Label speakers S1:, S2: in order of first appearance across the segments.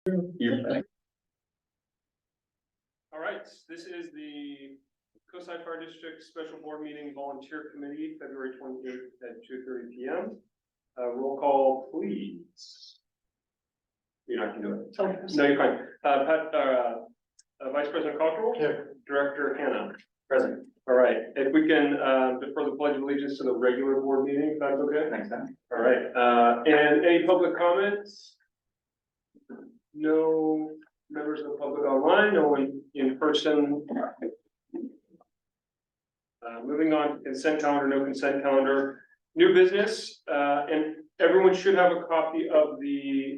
S1: All right, this is the Coastside Fire District Special Board Meeting Volunteer Committee, February 28th at 2:30 p.m. Roll call, please. You're not gonna do it.
S2: Oh,
S1: No, you're fine. Vice President Cockrell. Here. Director Hannah. Present. All right, if we can defer the pledge of allegiance to the regular board meeting, if that's okay.
S2: Next time.
S1: All right, and any public comments? No members of the public online, no one in person. Moving on to consent calendar, no consent calendar, new business, and everyone should have a copy of the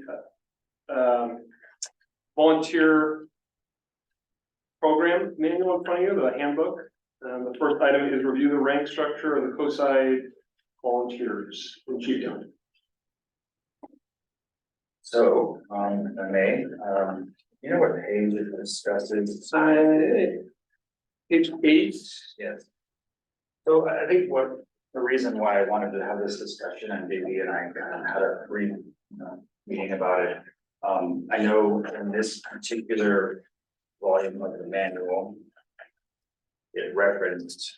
S1: volunteer program manual in front of you, the handbook. The first item is review the rank structure of the Coastside volunteers in Chieftown.
S2: So, if I may, you know what page it discusses?
S1: Page 8.
S2: Yes. So I think the reason why I wanted to have this discussion, and Davey and I kind of had a brief, meeting about it. I know in this particular volume of the manual, it referenced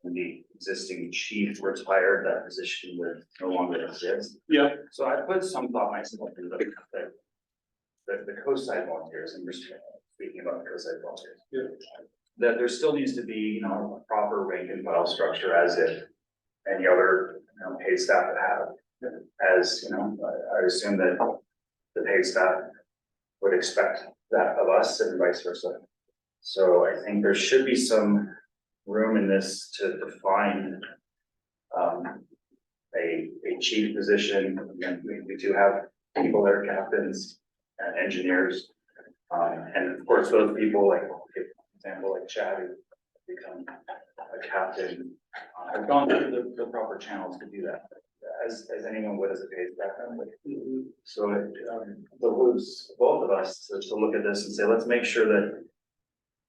S2: the existing chief retired, that position would no longer exist.
S1: Yeah.
S2: So I put some thought myself into the Coastside volunteers, and we're speaking about the Coastside volunteers.
S1: Yeah.
S2: That there still needs to be, a proper rank and file structure as if any other, paid staff would have. As, I assume that the paid staff would expect that of us and vice versa. So I think there should be some room in this to define a chief position. Again, we do have people that are captains and engineers. And of course, those people, like, for example, like Chad, who become a captain, have gone through the proper channels to do that, as anyone would as a paid staff member. So it behooves both of us to look at this and say, let's make sure that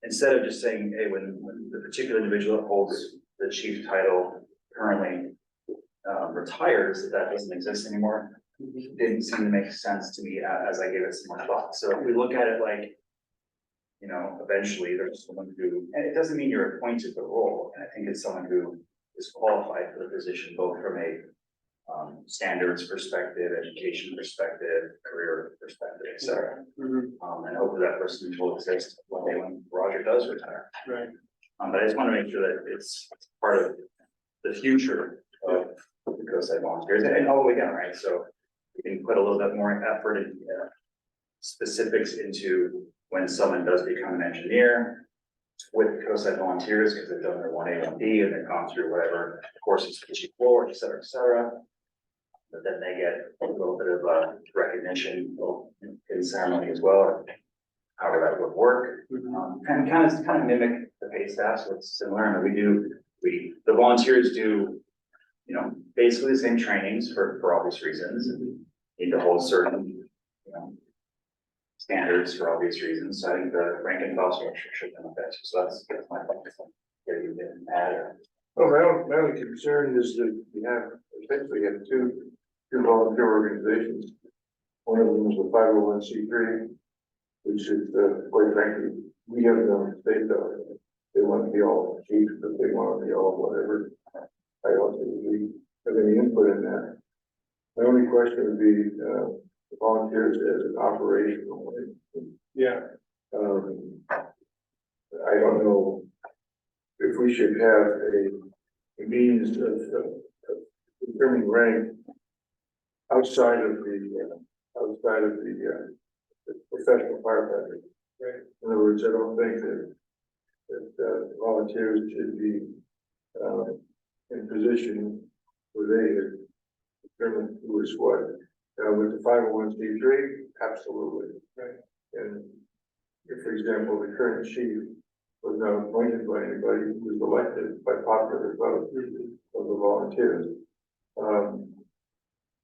S2: instead of just saying, hey, when the particular individual that holds the chief title currently retires, that doesn't exist anymore. Didn't seem to make sense to me as I gave it some more thought. So if we look at it like, eventually there's someone who, and it doesn't mean you're appointed the role. And I think it's someone who is qualified for the position, both from a standards perspective, education perspective, career perspective, et cetera. And hopefully that person will exist one day when Roger does retire.
S1: Right.
S2: But I just want to make sure that it's part of the future of the Coastside volunteers and all the way down, right? So we can put a little bit more effort and specifics into when someone does become an engineer with Coastside volunteers, because they've done their 1A, 1B, and they've gone through whatever courses to chief floor, et cetera, et cetera. But then they get a little bit of recognition in ceremony as well, however that would work. And kind of mimic the paid staff, so it's similar. And the volunteers do, basically the same trainings for obvious reasons. Need to hold certain, standards for obvious reasons. So I think the rank and file structure should come with. So that's my thought. You didn't add or.
S3: Well, my only concern is that we essentially have two volunteer organizations. One of them is the 501c3, which is, quite frankly, we have no state of it. They want to be all chiefs, but they want to be all whatever. I don't think we have any input in that. My only question would be, the volunteers as an operational.
S1: Yeah.
S3: I don't know if we should have a means of determining rank outside of the professional firefighter.
S1: Right.
S3: In other words, I don't think that volunteers should be in position where they determine who is what. With the 501c3, absolutely.
S1: Right.
S3: And if, for example, the current chief was not appointed by anybody, he was elected by popular vote of the volunteers.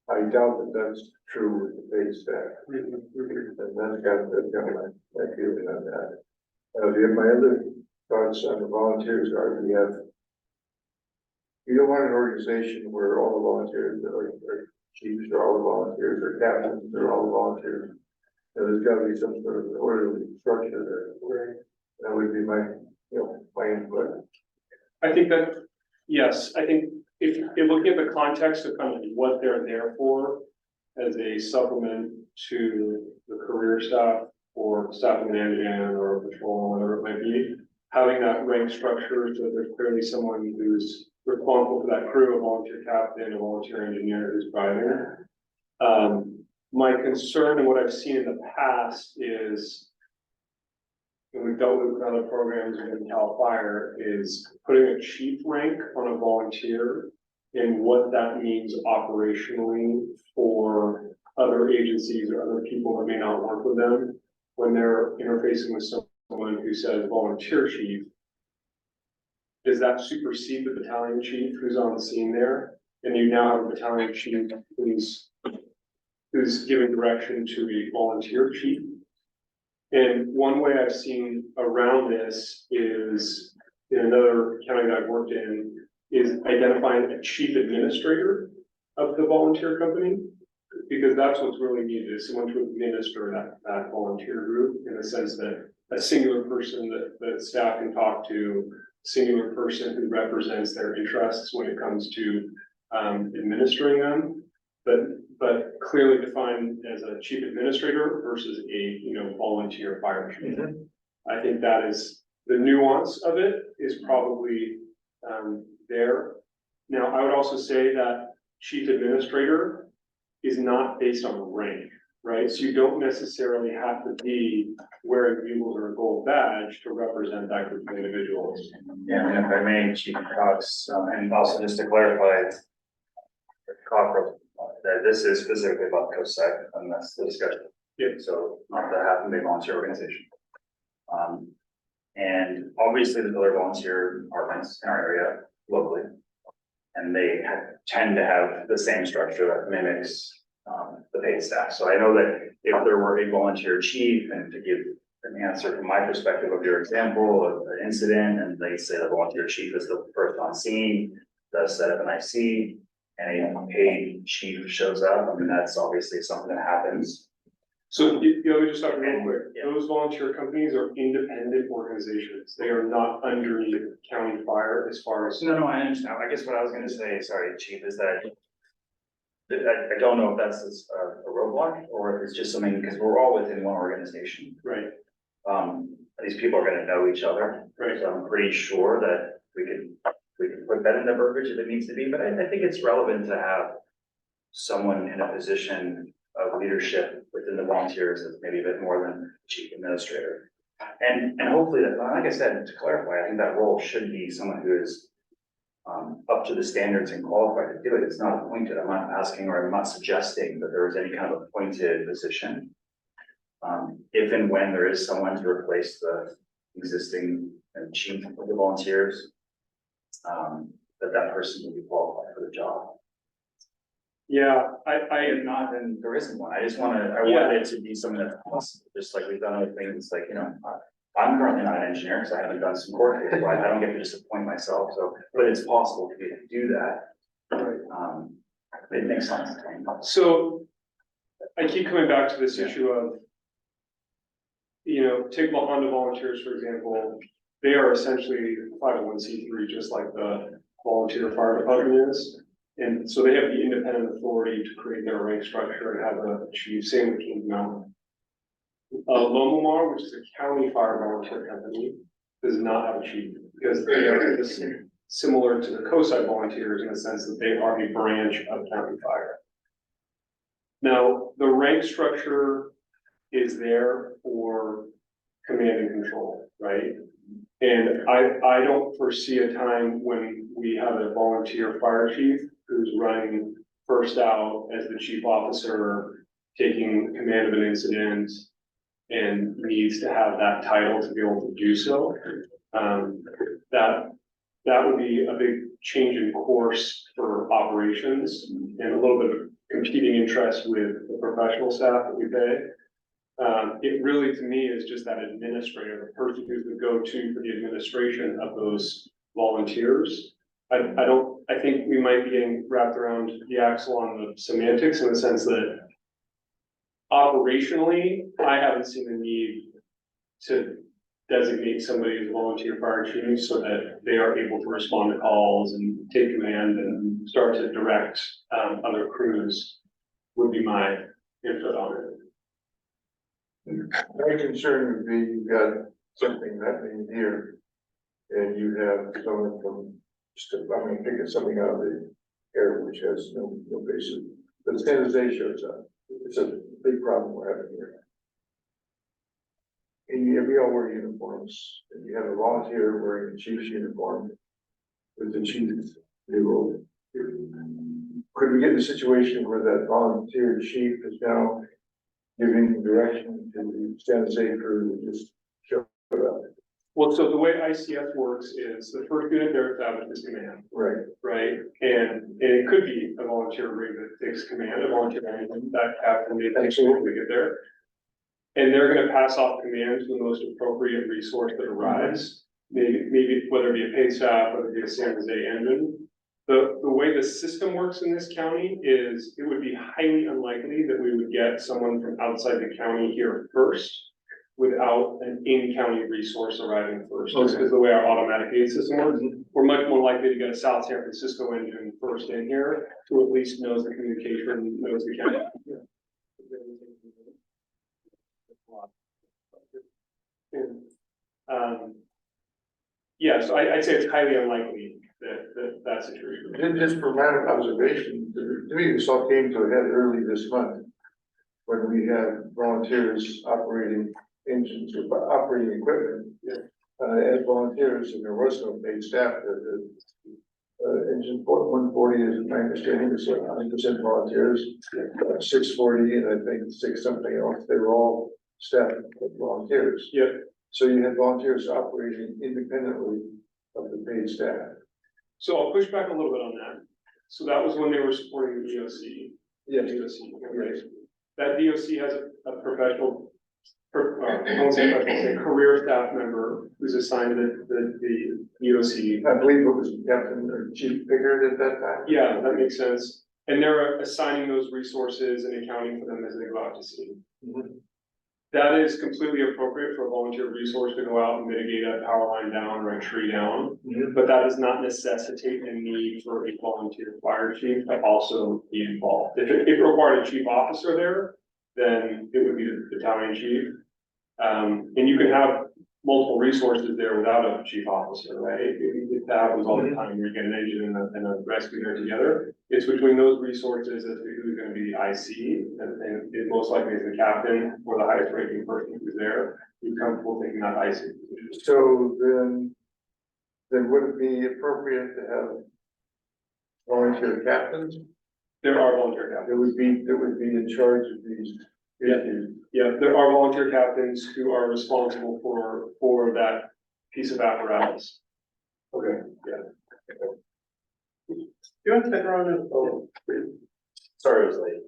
S3: I doubt that that's true with the paid staff. And that's kind of my feeling on that. My other thoughts on the volunteers are you don't want an organization where all the volunteers are chiefs, or all the volunteers are captains, or all the volunteers there's gotta be some sort of orderly structure there. That would be my, my input.
S1: I think that, yes, I think if looking at the context of kind of what they're there for as a supplement to the career staff or staffing an engine or a patrol, whatever it might be, having that rank structure so that there's clearly someone who's responsible for that crew, a volunteer captain, a volunteer engineer who's driving. My concern and what I've seen in the past is, and we've dealt with other programs in Cal Fire, is putting a chief rank on a volunteer and what that means operationally for other agencies or other people that may not work with them when they're interfacing with someone who says volunteer chief. Does that supersede the battalion chief who's on the scene there? And you now have a battalion chief who's giving direction to a volunteer chief. And one way I've seen around this is, in another county that I've worked in, is identifying a chief administrator of the volunteer company, because that's what's really needed, is someone to administer that volunteer group, in the sense that a singular person that staff can talk to, singular person who represents their interests when it comes to administering them, but clearly defined as a chief administrator versus a volunteer fire chief. I think that is the nuance of it is probably there. Now, I would also say that chief administrator is not based on rank, right? So you don't necessarily have to be wearing bugles or a gold badge to represent that group of individuals.
S2: Yeah, and if I may, Chief Cox, and also just to clarify, that this is specifically about COSAC, and that's the discussion.
S1: Yeah.
S2: So on behalf of a volunteer organization. And obviously there's other volunteer departments in our area locally. And they tend to have the same structure that mimics the paid staff. So I know that if there were a volunteer chief, and to give an answer from my perspective of your example of an incident, and they say the volunteer chief is the first on scene, does set up an IC, and a paid chief shows up, I mean, that's obviously something that happens.
S1: So let me just talk real quick.
S2: Yeah.
S1: Those volunteer companies are independent organizations. They are not underneath county fire as far as.
S2: No, I understand. I guess what I was gonna say, sorry, chief, is that I don't know if that's a roadblock or if it's just something, because we're all within one organization.
S1: Right,
S2: These people are gonna know each other.
S1: right.
S2: So I'm pretty sure that we can put that in the verbiage if it needs to be, but I think it's relevant to have someone in a position of leadership within the volunteers that's maybe a bit more than chief administrator. And hopefully that, like I said, to clarify, I think that role should be someone who is up to the standards and qualified to do it. It's not appointed. I'm not asking, or I'm not suggesting that there is any kind of appointed position. If and when there is someone to replace the existing chief of the volunteers, that person will be qualified for the job.
S1: Yeah,
S2: If not, then there isn't one. I wanted it to be something that's possible, just like we've done other things, like, I'm currently not an engineer because I haven't done some court case, so I don't get to just appoint myself, so, but it's possible to do that. It makes sense.
S1: so I keep coming back to this issue of, take La Honda Volunteers, for example. They are essentially 501c3, just like the volunteer fire department is. And so they have the independent authority to create their rank structure and have a chief, same with Kings Mountain. Lomomar, which is a county fire volunteer company, does not have a chief, because they are similar to the COSI volunteers in the sense that they are a branch of county fire. Now, the rank structure is there for command and control, right? And I don't foresee a time when we have a volunteer fire chief who's running first out as the chief officer, taking command of an incident, and needs to have that title to be able to do so. That would be a big change in course for operations and a little bit of competing interest with the professional staff that we pay. It really, to me, is just that administrator, the person who's the go-to for the administration of those volunteers. I think we might be getting wrapped around the axle on the semantics, in the sense that Operationally, I haven't seen the need to designate somebody as a volunteer fire chief so that they are able to respond to calls and take command and start to direct, other crews, would be my input on it.
S3: My concern would be you've got something happening here. And you have someone from, picking something out of the air which has no basis. But San Jose shows up. It's a big problem we're having here. And we all wear uniforms, and you have a volunteer wearing a chief's uniform with the chief's new role. Could we get in a situation where that volunteer chief is now giving direction to the San Jose crew to just show up?
S1: Well, so the way ICF works is the first unit there establishes command,
S3: Right.
S1: right? And it could be a volunteer rig that takes command, a volunteer management, that captain may take when we get there. And they're gonna pass off command to the most appropriate resource that arrives, maybe whether it be a paid staff, whether it be a San Jose engine. The way the system works in this county is it would be highly unlikely that we would get someone from outside the county here first without an in-county resource arriving first, just because the way our automatic aid system works. We're much more likely to get a South San Francisco engine first in here, who at least knows the communication, knows the county. Yeah, so I'd say it's highly unlikely that situation.
S3: Just for my observation, to me, this all came to a head early this month. When we had volunteers operating engines or operating equipment. As volunteers, and there was no paid staff, engine 140 is my understanding, is like 100% volunteers. 640 and I think 6 something else, they were all staff volunteers.
S1: Yeah.
S3: So you had volunteers operating independently of the paid staff.
S1: So I'll push back a little bit on that. So that was when they were supporting the DOC.
S3: Yes.
S1: DOC, right? That DOC has a professional, I won't say professional, say career staff member who's assigned to the DOC.
S3: I believe it was Captain or Chief Pickard at that time.
S1: Yeah, that makes sense. And they're assigning those resources and accounting for them as they go out to sea. That is completely appropriate for a volunteer resource to go out and mitigate a power line down or a tree down. But that does not necessitate a need for a volunteer fire chief to also be involved. If it required a chief officer there, then it would be the battalion chief. And you can have multiple resources there without a chief officer, right? That happens all the time. You get an engine and a rescue there together. It's between those resources as to who's going to be the IC, and it most likely is the captain or the highest ranking person who's there. Who's comfortable taking that IC position.
S3: So then would it be appropriate to have volunteer captains?
S1: There are volunteer captains.
S3: That would be in charge of these issues.
S1: Yeah, there are volunteer captains who are responsible for that piece of apparatus. Okay, yeah.
S4: You want to stick around? Sorry, I was late.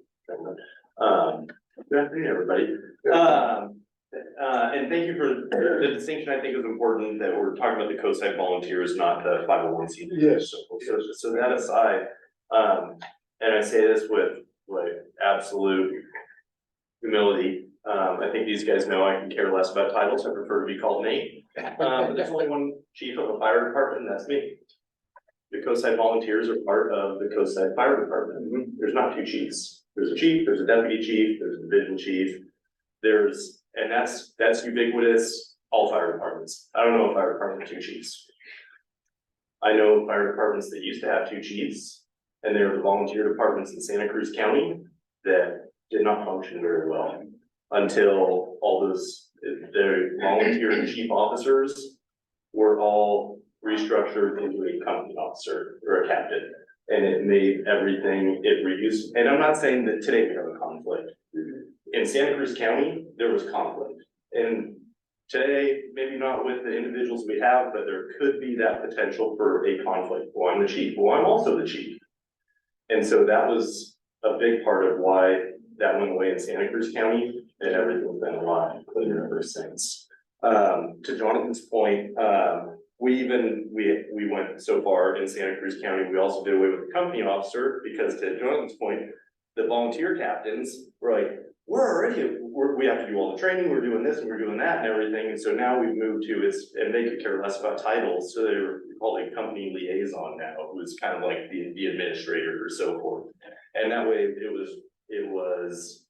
S4: Good afternoon, everybody. And thank you for the distinction. I think is important that we're talking about the COSI volunteers, not the 501c3.
S3: Yes.
S4: So that aside, and I say this with like absolute humility. I think these guys know I can care less about titles. I prefer to be called Nate. But there's only one chief of a fire department, and that's me. The COSI volunteers are part of the COSI fire department. There's not two chiefs. There's a chief, there's a deputy chief, there's a division chief. And that's ubiquitous, all fire departments. I don't know a fire department with two chiefs. I know fire departments that used to have two chiefs, and they were the volunteer departments in Santa Cruz County that did not function very well until all those, the volunteer chief officers were all restructured into a company officer or a captain. And it made everything, it reduced, and I'm not saying that today we have a conflict. In Santa Cruz County, there was conflict. And today, maybe not with the individuals we have, but there could be that potential for a conflict. Well, I'm the chief, well, I'm also the chief. And so that was a big part of why that went away in Santa Cruz County, and everything's been a lot cleaner ever since. To Jonathan's point, we went so far in Santa Cruz County, we also did away with the company officer, because to Jonathan's point, the volunteer captains were like, we have to do all the training, we're doing this and we're doing that and everything, and so now we've moved to and they could care less about titles, so they're called a company liaison now, who's kind of like the administrator or so forth. And that way, it was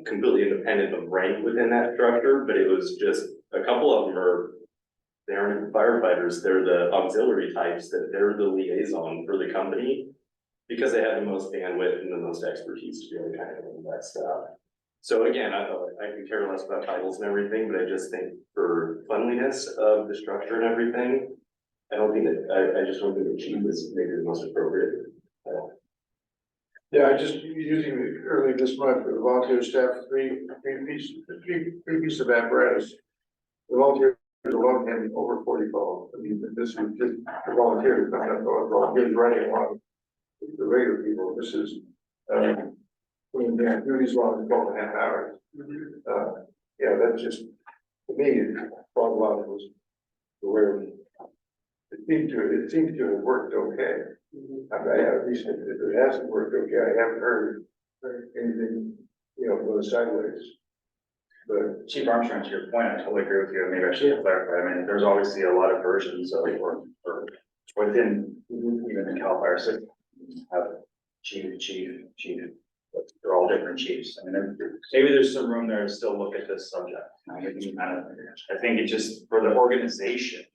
S4: completely independent of rank within that structure, but it was just, a couple of them they aren't even firefighters, they're the auxiliary types, that they're the liaison for the company. Because they have the most bandwidth and the most expertise to be able to kind of handle that stuff. So again, I thought I could care less about titles and everything, but I just think for cleanliness of the structure and everything, I just don't think the chief is maybe the most appropriate.
S3: Yeah, I just using early this month, the volunteer staff, three pieces of apparatus. The volunteers alone had over 40 calls. I mean, this is just the volunteers, not volunteers running along with the regular people. This is, when they have duties long, 12.5 hours. Yeah, that's just, to me, Bob Lodge was aware. It seems to have worked okay. At least if it hasn't worked okay, I haven't heard anything, going sideways. But
S2: Chief Armstrong, to your point, I totally agree with you, and maybe I should clarify, I mean, there's obviously a lot of versions of, or within even the CAL FIRE system, you have chief, they're all different chiefs, I mean, maybe there's some room there to still look at this subject. I think it just, for the organization,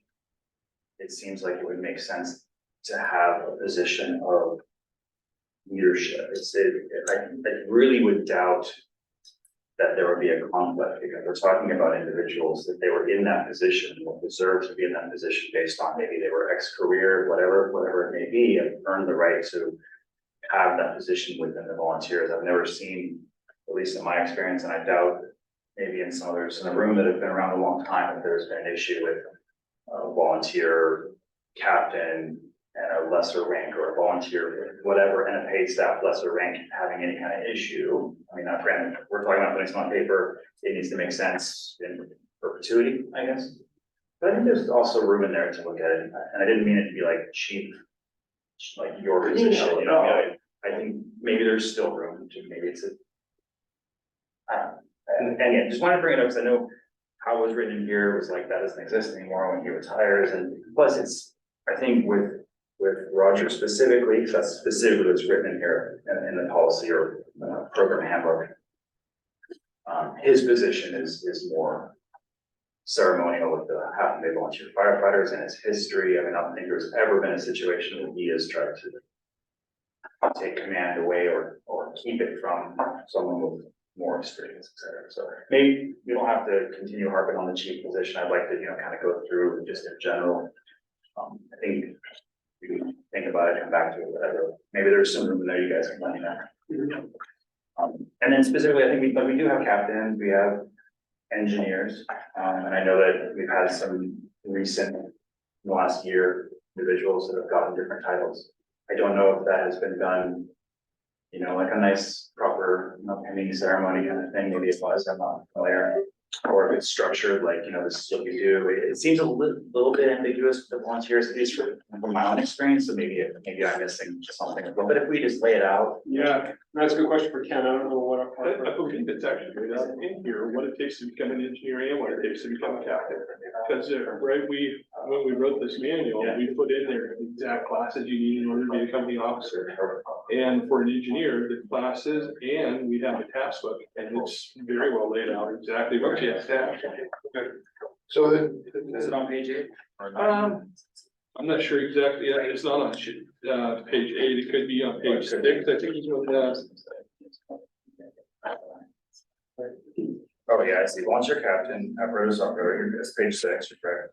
S2: it seems like it would make sense to have a position of leadership. I really would doubt that there would be a conflict, because we're talking about individuals that they were in that position, or deserve to be in that position based on maybe they were ex-career, whatever it may be, and earned the right to have that position within the volunteers. I've never seen, at least in my experience, and I doubt maybe in some others in the room that have been around a long time, that there's been an issue with a volunteer captain and a lesser rank, or a volunteer, whatever, and a paid staff lesser rank having any kind of issue. I mean, not granted, we're talking about putting something on paper, it needs to make sense in perpetuity, I guess. But I think there's also room in there to look at it, and I didn't mean it to be like cheap, like your position, I think maybe there's still room to, maybe it's and yeah, just wanted to bring it up, because I know how it was written in here was like, that doesn't exist anymore when he retires, and plus it's, I think with Roger specifically, because that's specifically what's written in here in the policy or program handbook. His position is more ceremonial with the half-day volunteer firefighters and his history. I mean, I don't think there's ever been a situation where he has tried to take command away or keep it from someone with more experience, et cetera. So maybe we don't have to continue harping on the chief position. I'd like to, kind of go through just in general. I think we can think about it, come back to it, whatever. Maybe there's some room in there, you guys can let me know. And then specifically, I think we do have captains, we have engineers, and I know that we've had some recent, in the last year, individuals that have gotten different titles. I don't know if that has been done, like a nice proper, pending ceremony kind of thing. Maybe it was, I'm not familiar. Or if it's structured, like, this is what we do. It seems a little bit ambiguous with the volunteers, at least from my own experience. So maybe I'm missing something. But if we just lay it out.
S1: Yeah, that's a good question for Ken. I don't know what.
S5: I believe it's actually laid out in here, what it takes to become an engineer and what it takes to become a captain. Because, when we wrote this manual, we put in there the exact classes you need in order to be a company officer. And for an engineer, the classes, and we have a task book, and it's very well laid out exactly what you have to have.
S3: so then,
S2: Is it on page 8?
S5: I'm not sure exactly, it's not on page 8, it could be on page 6, I think it's on
S2: Oh, yeah, I see. Volunteer captain, apparatus operator, it's page 6, correct?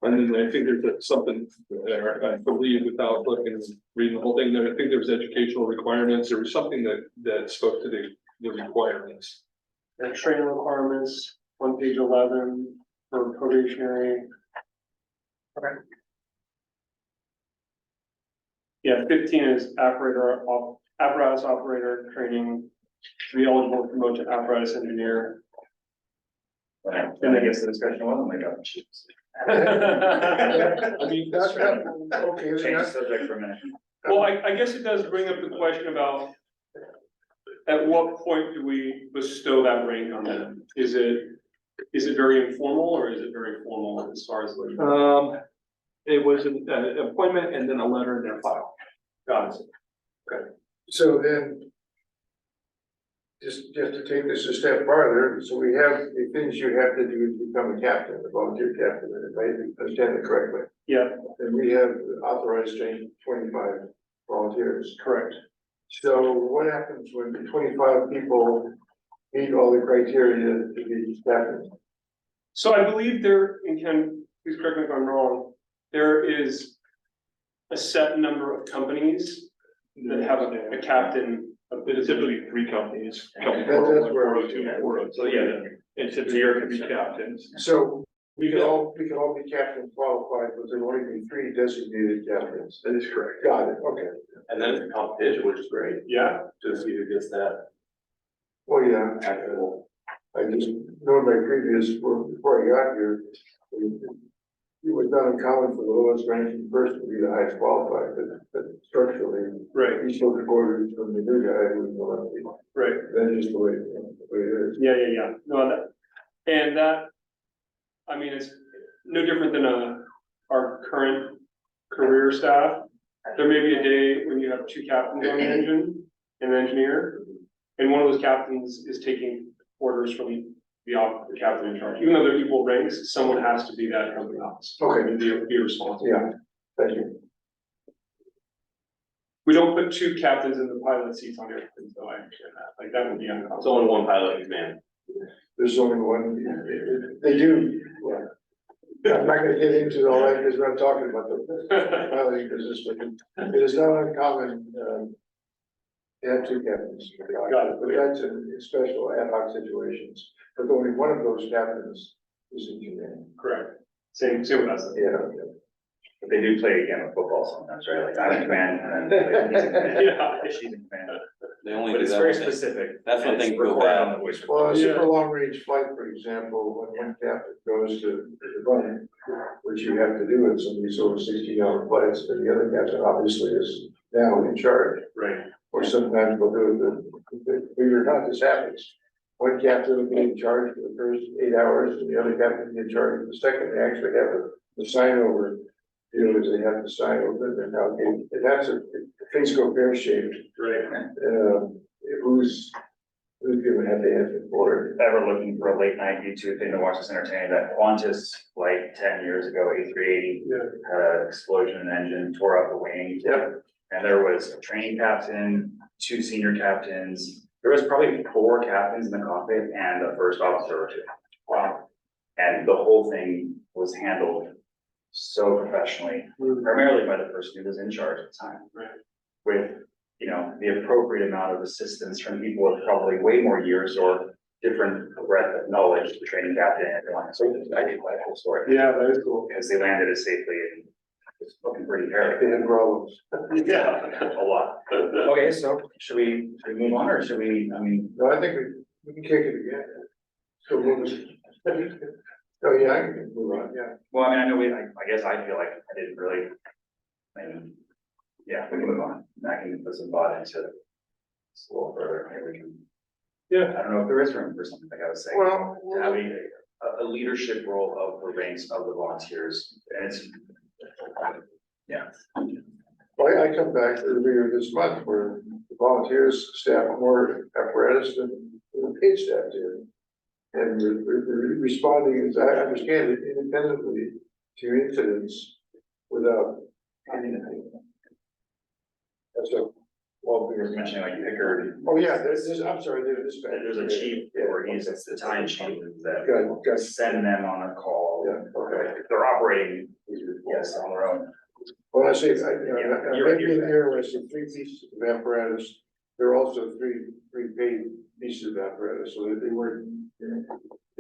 S5: and then I think there's something there, I believe, without looking, reading the whole thing there, I think there was educational requirements, there was something that spoke to the requirements.
S1: And training requirements on page 11 for probationary. Okay. Yeah, 15 is apparatus operator training to be eligible to promote to apparatus engineer.
S2: And I guess the discussion wasn't like, oh, jeez.
S1: I
S5: mean,
S3: okay,
S2: Change the subject for a minute.
S1: Well, I guess it does bring up the question about at what point do we bestow that rank on them? Is it very informal or is it very formal as far as like?
S5: It was an appointment and then a letter in their file.
S1: Got it.
S3: So then. Just to take this a step farther, so we have the things you have to do to become a captain, a volunteer captain, if I understand it correctly.
S1: Yeah,
S3: And we have authorized 25 volunteers.
S1: correct.
S3: So what happens when 25 people meet all the criteria to be captain?
S1: So I believe there, and Ken, please correct me if I'm wrong, there is a set number of companies that have a captain.
S5: It's typically 3 companies.
S3: That's where I was-
S5: 402,
S2: So, yeah,
S5: and typically
S2: you're
S5: could be
S2: concerned.
S5: captains.
S3: So we can all be captain qualified, but there will only be 3 designated captains.
S5: That is correct.
S3: Got it, okay.
S4: And then it's a competition, which is great,
S1: Yeah,
S4: to see who gets that
S3: Well, yeah,
S4: actual.
S3: I just know in my previous work, before I got here, it was not uncommon for the lowest ranking person to be the highest qualified, but structurally,
S1: right,
S3: each of the quarters from the new guy was elected.
S1: right.
S3: That's just the way it is.
S1: Yeah. No, that, I mean, it's no different than our current career staff. There may be a day when you have 2 captains on the engine, and an engineer, and one of those captains is taking orders from the captain in charge. Even though they're equal ranks, someone has to be that company officer.
S3: Okay.
S1: And be responsible.
S3: Yeah, thank you.
S1: We don't put 2 captains in the pilot seats on airplanes, though, I understand that, like, that would be
S4: It's
S1: uncomfortable.
S4: only one pilot in command.
S3: There's only one, they do, yeah. I'm not gonna get into all that because we're not talking about the piloting business, but it is not uncommon, to have 2 captains.
S1: Got it.
S3: But that's in special ad hoc situations, but only one of those captains is in command.
S1: Correct. Same with us.
S3: Yeah.
S2: But they do play a game of football sometimes, right? Like I'm in command and then he's in command.
S1: Yeah.
S2: She's in command.
S6: They only
S2: But
S6: do
S2: it's
S6: that
S2: very
S6: when they-
S2: specific.
S6: that's when
S2: and it's
S6: things go
S2: recorded
S6: bad.
S2: on the voice
S3: Well, a
S2: recorder.
S3: super long range flight, for example, when one captain goes to the bunny, which you have to do in some of these over 16-hour flights, and the other captain obviously is now in charge.
S1: Right.
S3: Or sometimes we'll do believe it or not, this happens. One captain will be in charge for the first 8 hours, and the other captain will be in charge for the second. They actually have the sign over. You know, they have to sign over, and now, and that's if things go pear shaped.
S1: Right.
S3: Who's gonna have the answer for it?
S2: Ever looking for a late night YouTube thing to watch this entertaining, that Qantas flight 10 years ago, A380,
S3: Yeah.
S2: had an explosion in the engine, tore out the wing.
S3: Yep.
S2: And there was a training captain, 2 senior captains, there was probably 4 captains in the cockpit and a first officer or 2. Wow. And the whole thing was handled so professionally, primarily by the person who was in charge at the time.
S1: Right.
S2: With, you know, the appropriate amount of assistance from people with probably way more years or different breadth of knowledge, the training captain and everyone. So I did like the whole story.
S1: Yeah, that is cool.
S2: Because they landed it safely and it's looking pretty hairy.
S3: They had problems.
S1: Yeah.
S2: A lot. Okay, so should we move on or should we, I mean,
S3: No, I think we can kick it again. So move it. Oh, yeah, I can move on, yeah.
S2: well, I mean, I know I guess I feel like I didn't really. I mean, yeah, we can move on. I can put some thought into this a little further. Maybe we can.
S1: Yeah.
S2: I don't know if there is room for something like I was saying.
S3: Well,
S2: Having a leadership role of the ranks of the volunteers, and it's. Yeah,
S3: I come back earlier this month where the volunteers staff more apparatus than the paid staff did. And we're responding, as I understand it, independently to incidents without anything. That's a, well,
S2: we were mentioning like Pickard,
S3: oh, yeah, I'm sorry, there's this.
S2: there's a chief, or he's the battalion chief that
S3: Got it.
S2: send them on a call.
S3: Yeah, okay.
S2: If they're operating, yes, on their own.
S3: Well, I say,
S2: Yeah, you're right,
S3: maybe in here, when I say 3 pieces of apparatus, there are also three paid pieces of apparatus, so that they weren't.
S5: And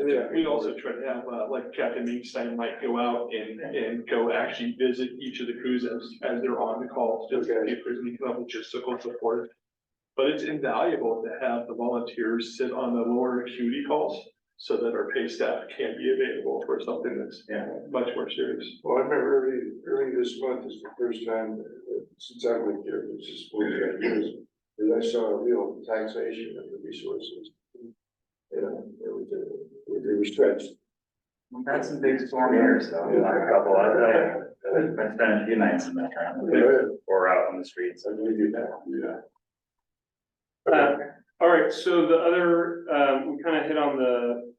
S5: then we also try to have, like Captain Mingstein might go out and go actually visit each of the crews as they're on the calls, just to see if there's any kind of logistical support. But it's invaluable to have the volunteers sit on the lower acuity calls so that our pay staff can be available for something that's much more serious.
S3: Well, I remember early this month is the first time since I lived here, which is 45 years. because I saw a real taxation of the resources. They were stretched.
S2: We've had some big storm years, though, a couple, I'll tell you. I spent a few nights in that town, or out on the streets.
S3: I believe you that,
S1: Uh, all right, so the other, we kind of hit on the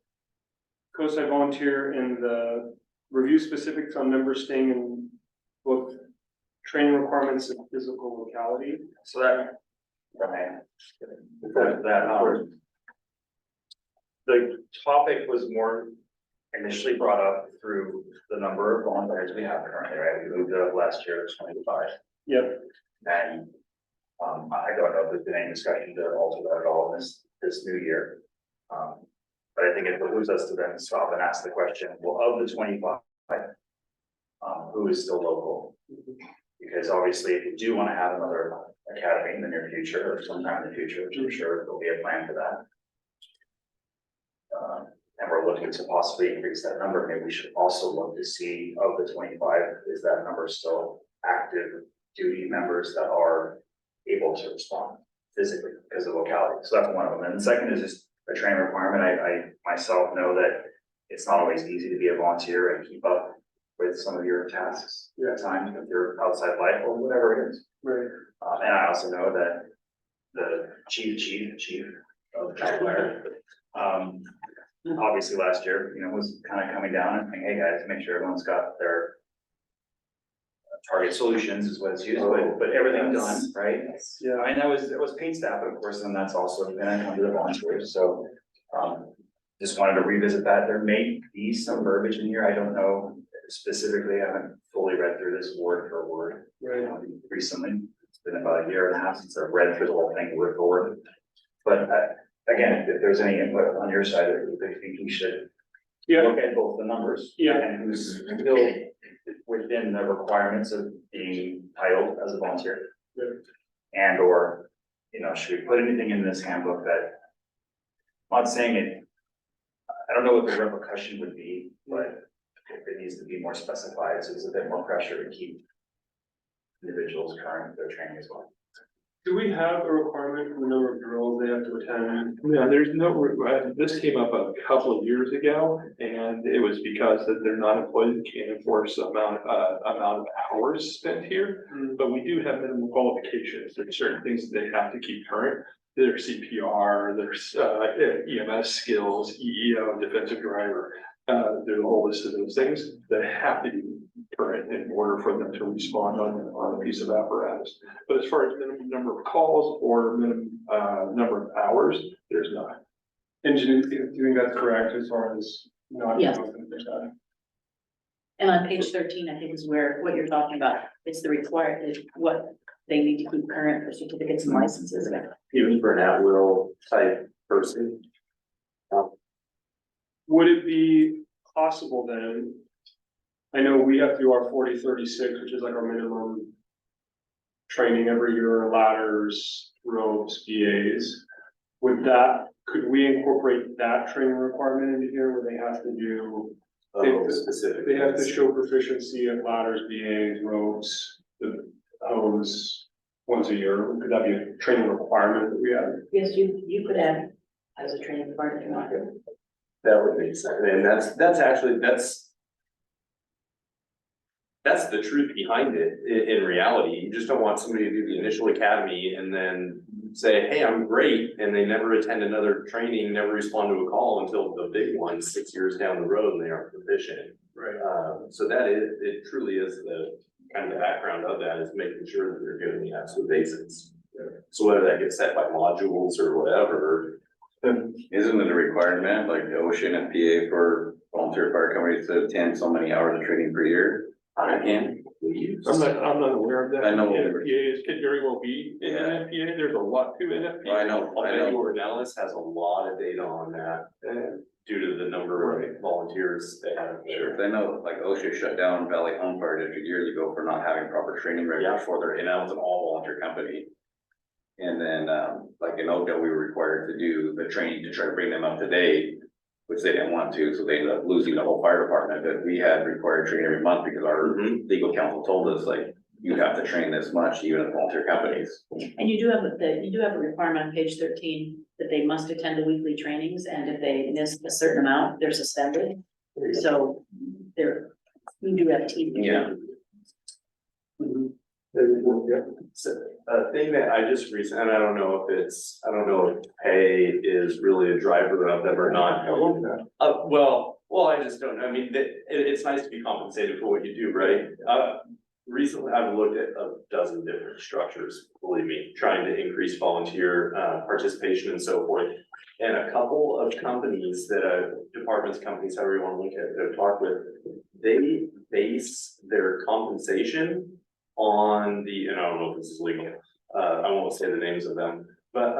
S1: COSI volunteer and the review specifics on members staying in both training requirements and physical locality.
S2: So that, the topic was more initially brought up through the number of volunteers we have currently, right? We moved it up last year to 25.
S1: Yep.
S2: And, I don't know if there's been any discussion to alter that at all this new year. But I think it behooves us to then stop and ask the question, well, of the 25, who is still local? Because obviously, if you do want to have another academy in the near future or sometime in the future, which I'm sure there'll be a plan for that. And we're looking to possibly increase that number. Maybe we should also look to see of the 25, is that number still active duty members that are able to respond physically because of locality. So that's one of them. And the second is just a training requirement. I myself know that it's not always easy to be a volunteer and keep up with some of your tasks at times with your outside life or whatever it is.
S1: Right.
S2: And I also know that the chief of Cal Fire, obviously last year, was kind of coming down and saying, hey guys, make sure everyone's got their target solutions is what it's used, but everything done, right?
S1: Yeah.
S2: I mean, that was paid staff, but of course, then that's also gonna come to the volunteers, so, just wanted to revisit that. There may be some verbiage in here, I don't know specifically, I haven't fully read through this word for word.
S1: Right.
S2: Recently, it's been about a year and a half since I've read through the whole thing word for word. But, again, if there's any input on your side, I think we should
S1: Yeah.
S2: look at both the numbers.
S1: Yeah.
S2: And who's still within the requirements of being titled as a volunteer.
S1: Yeah.
S2: And or, should we put anything in this handbook that, I'm not saying it, I don't know what the repercussion would be, but if it needs to be more specified, so there's a bit more pressure to keep individuals current with their training as well.
S1: Do we have a requirement for the number of drills they have to attend?
S5: Yeah, there's no, this came up a couple of years ago, and it was because that they're not employed, can't enforce the amount of hours spent here. But we do have minimum qualifications. There's certain things that they have to keep current. There's CPR, there's EMS skills, EEO, defensive driver. There's a whole list of those things that have to be current in order for them to respond on a piece of apparatus. But as far as minimum number of calls or minimum number of hours, there's not.
S1: And do you think that's correct as far as not?
S6: Yeah. And on page 13, I think is where, what you're talking about, it's the required, what they need to keep current for certificates and licenses.
S4: Even for an at-will type person.
S1: Would it be possible then? I know we have to do our 40-36, which is like our minimum training every year, ladders, ropes, BAs. Could we incorporate that training requirement into here where they have to do?
S4: Specific.
S1: They have to show proficiency at ladders, BAs, ropes, the hose once a year. Could that be a training requirement that we have?
S6: Yes, you could add as a training part if you want to.
S4: That would make sense, and that's actually, that's the truth behind it, in reality, you just don't want somebody to do the initial academy and then say, hey, I'm great, and they never attend another training, never respond to a call until the big one, 6 years down the road, and they aren't proficient.
S1: Right.
S4: So that is, it truly is the kind of the background of that, is making sure that they're doing the absolute basics. So whether that gets set by modules or whatever.
S7: Isn't it a requirement, like the Ocean and PA for volunteer fire companies to attend so many hours of training per year? Again,
S5: I'm not aware of that.
S7: I know.
S5: NFPA could very well be in NFPA. There's a lot to NFPA.
S7: I know.
S4: Dallas has a lot of data on that, due to the number of volunteers they have.
S7: Sure, I know, like OSHA shut down Valley Home Fire District years ago for not having proper training records for their, and that was an all volunteer company. And then, like in Oakdale, we were required to do the training to try to bring them up to date, which they didn't want to, so they ended up losing the whole fire department. But we had required training every month because our legal counsel told us, like, you have to train this much, even at volunteer companies.
S6: And you do have a requirement on page 13 that they must attend the weekly trainings, and if they miss a certain amount, they're suspended. So you do have team.
S7: Yeah.
S4: So, a thing that I just recently, and I don't know if pay is really a driver of them or not.
S3: I love that.
S4: Well, I just don't, I mean, it's nice to be compensated for what you do, right? Recently, I've looked at a dozen different structures, believe me, trying to increase volunteer, participation and so forth. And a couple of companies departments, companies, however you wanna look at it, talk with, they base their compensation on and I don't know if this is legal, I won't say the names of them, but,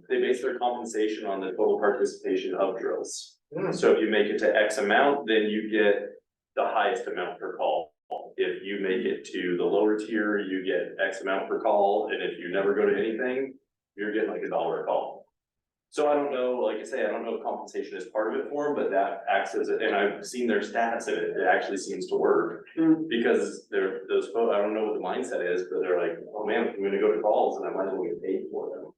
S4: they base their compensation on the total participation of drills. So if you make it to X amount, then you get the highest amount per call. If you make it to the lower tier, you get X amount per call, and if you never go to anything, you're getting like $1 a call. So I don't know, like I say, I don't know if compensation is part of it for them, but that acts as, and I've seen their stats and it actually seems to work. Because those folks, I don't know what the mindset is, but they're like, oh man, I'm gonna go to calls and I might as well get paid for them.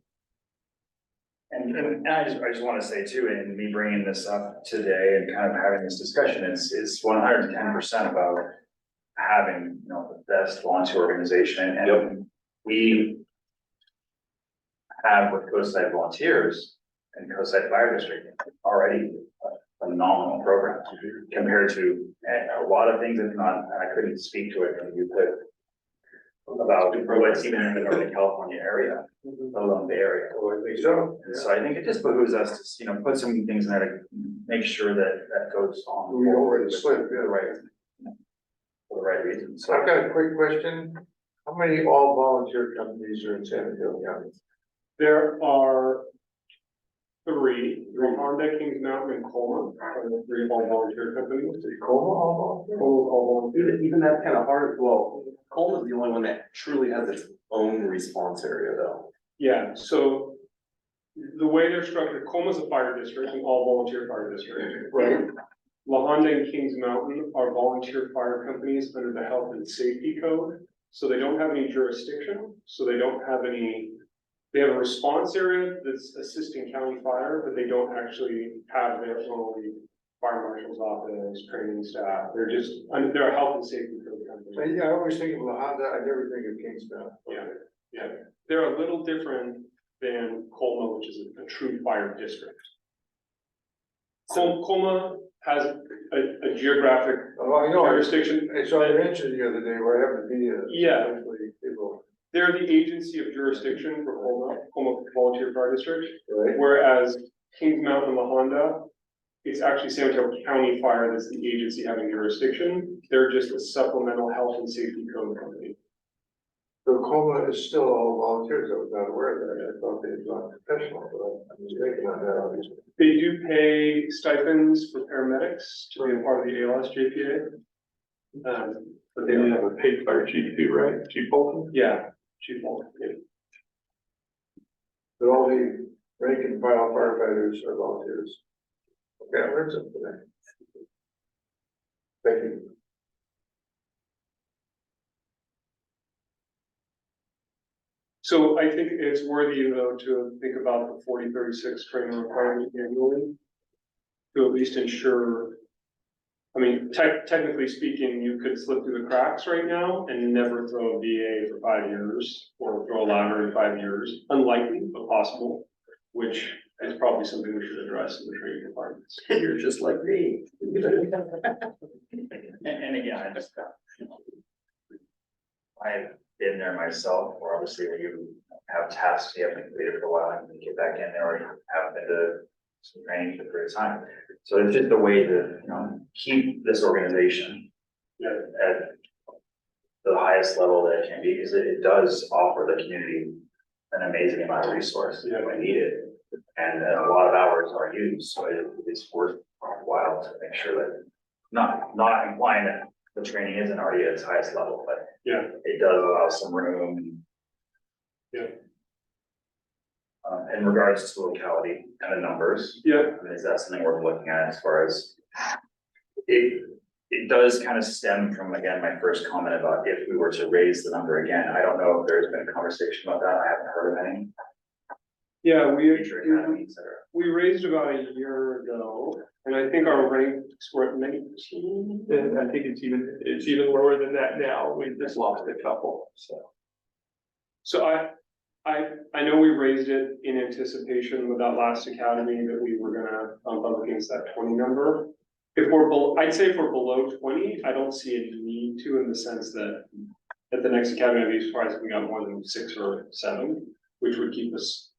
S2: And I just wanna say too, and me bringing this up today and kind of having this discussion is 110% about having, the best volunteer organization, and we have with Coastside Volunteers and Coastside Fire District already a phenomenal program compared to a lot of things, if not, and I couldn't speak to it when you put about what's even in the Northern California area, let alone the area.
S3: Oh, I think so.
S2: And so I think it just behooves us to, put some things in there to make sure that that goes on.
S3: We already slip,
S2: For the right, for the right reasons. So
S3: I've got a quick question. How many all volunteer companies are in San Antonio County?
S1: There are 3, Honda, Kings Mountain, and Colma, are the 3 all volunteer companies.
S3: Tacoma all volunteer?
S1: All volunteer.
S4: Even that's kind of hard, well, Coleman's the only one that truly has its own response area though.
S1: Yeah, so the way they're structured, Colma's a fire district, an all volunteer fire district.
S3: Right.
S1: La Honda and Kings Mountain are volunteer fire companies under the health and safety code. So they don't have any jurisdiction, so they don't have any, they have a response area that's assisting county fire, but they don't actually have their own fire marshal's office, training staff. They're just, they're a health and safety code company.
S3: Yeah, I always think of La Honda, I never think of Kingstown.
S1: Yeah, they're a little different than Colma, which is a true fire district. Colma has a geographic
S3: Oh, I know,
S1: jurisdiction.
S3: I saw their entry the other day where I happened to be.
S1: Yeah.
S3: Actually, people,
S1: They're the agency of jurisdiction for Colma Volunteer Fire District,
S3: right?
S1: whereas Kings Mountain and La Honda, it's actually San Antonio County Fire that's the agency having jurisdiction. They're just a supplemental health and safety code company.
S3: So Coma is still all volunteers, I was not aware of that, I thought they were not professional, but I'm mistaken on that, obviously.
S1: They do pay stipends for paramedics to be a part of the ALS JPA.
S5: But they have a paid fire chief too, right? Chief Bolton?
S1: Yeah, Chief Walton, yeah.
S3: But all the rank and file firefighters are volunteers. Okay, I learned something today. Thank you.
S1: So I think it's worthy though to think about the 4036 training requirement annually. To at least ensure, I mean, technically speaking, you could slip through the cracks right now and never throw a VA for 5 years or throw a ladder in 5 years. Unlikely, but possible, which is probably something we should address in the training departments.
S4: You're just like me.
S2: And again, I just, I've been there myself, where obviously when you have tasks you haven't completed for a while, and you get back in there, or you haven't been to some training for a period of time. So it's just a way to, keep this organization at the highest level that it can be, because it does offer the community an amazing amount of resource when needed. And a lot of hours are used, so it's worthwhile to make sure that, not implying that the training isn't already at its highest level, but
S1: Yeah.
S2: it does allow some room.
S1: Yeah.
S2: In regards to locality and the numbers,
S1: Yeah,
S2: I mean, is that something worth looking at as far as it it does kind of stem from, again, my first comment about if we were to raise the number again. I don't know if there's been a conversation about that. I haven't heard of any
S1: Yeah,
S2: future academy, et cetera.
S1: we raised about a year ago, and I think our ranks were at 19.
S5: And I think it's even lower than that now. We just lost a couple, so.
S1: So I know we raised it in anticipation with that last academy that we were gonna bump up against that 20 number. If we're I'd say if we're below 20, I don't see a need to, in the sense that at the next academy, I'd be surprised if we got more than 6 or 7, which would keep us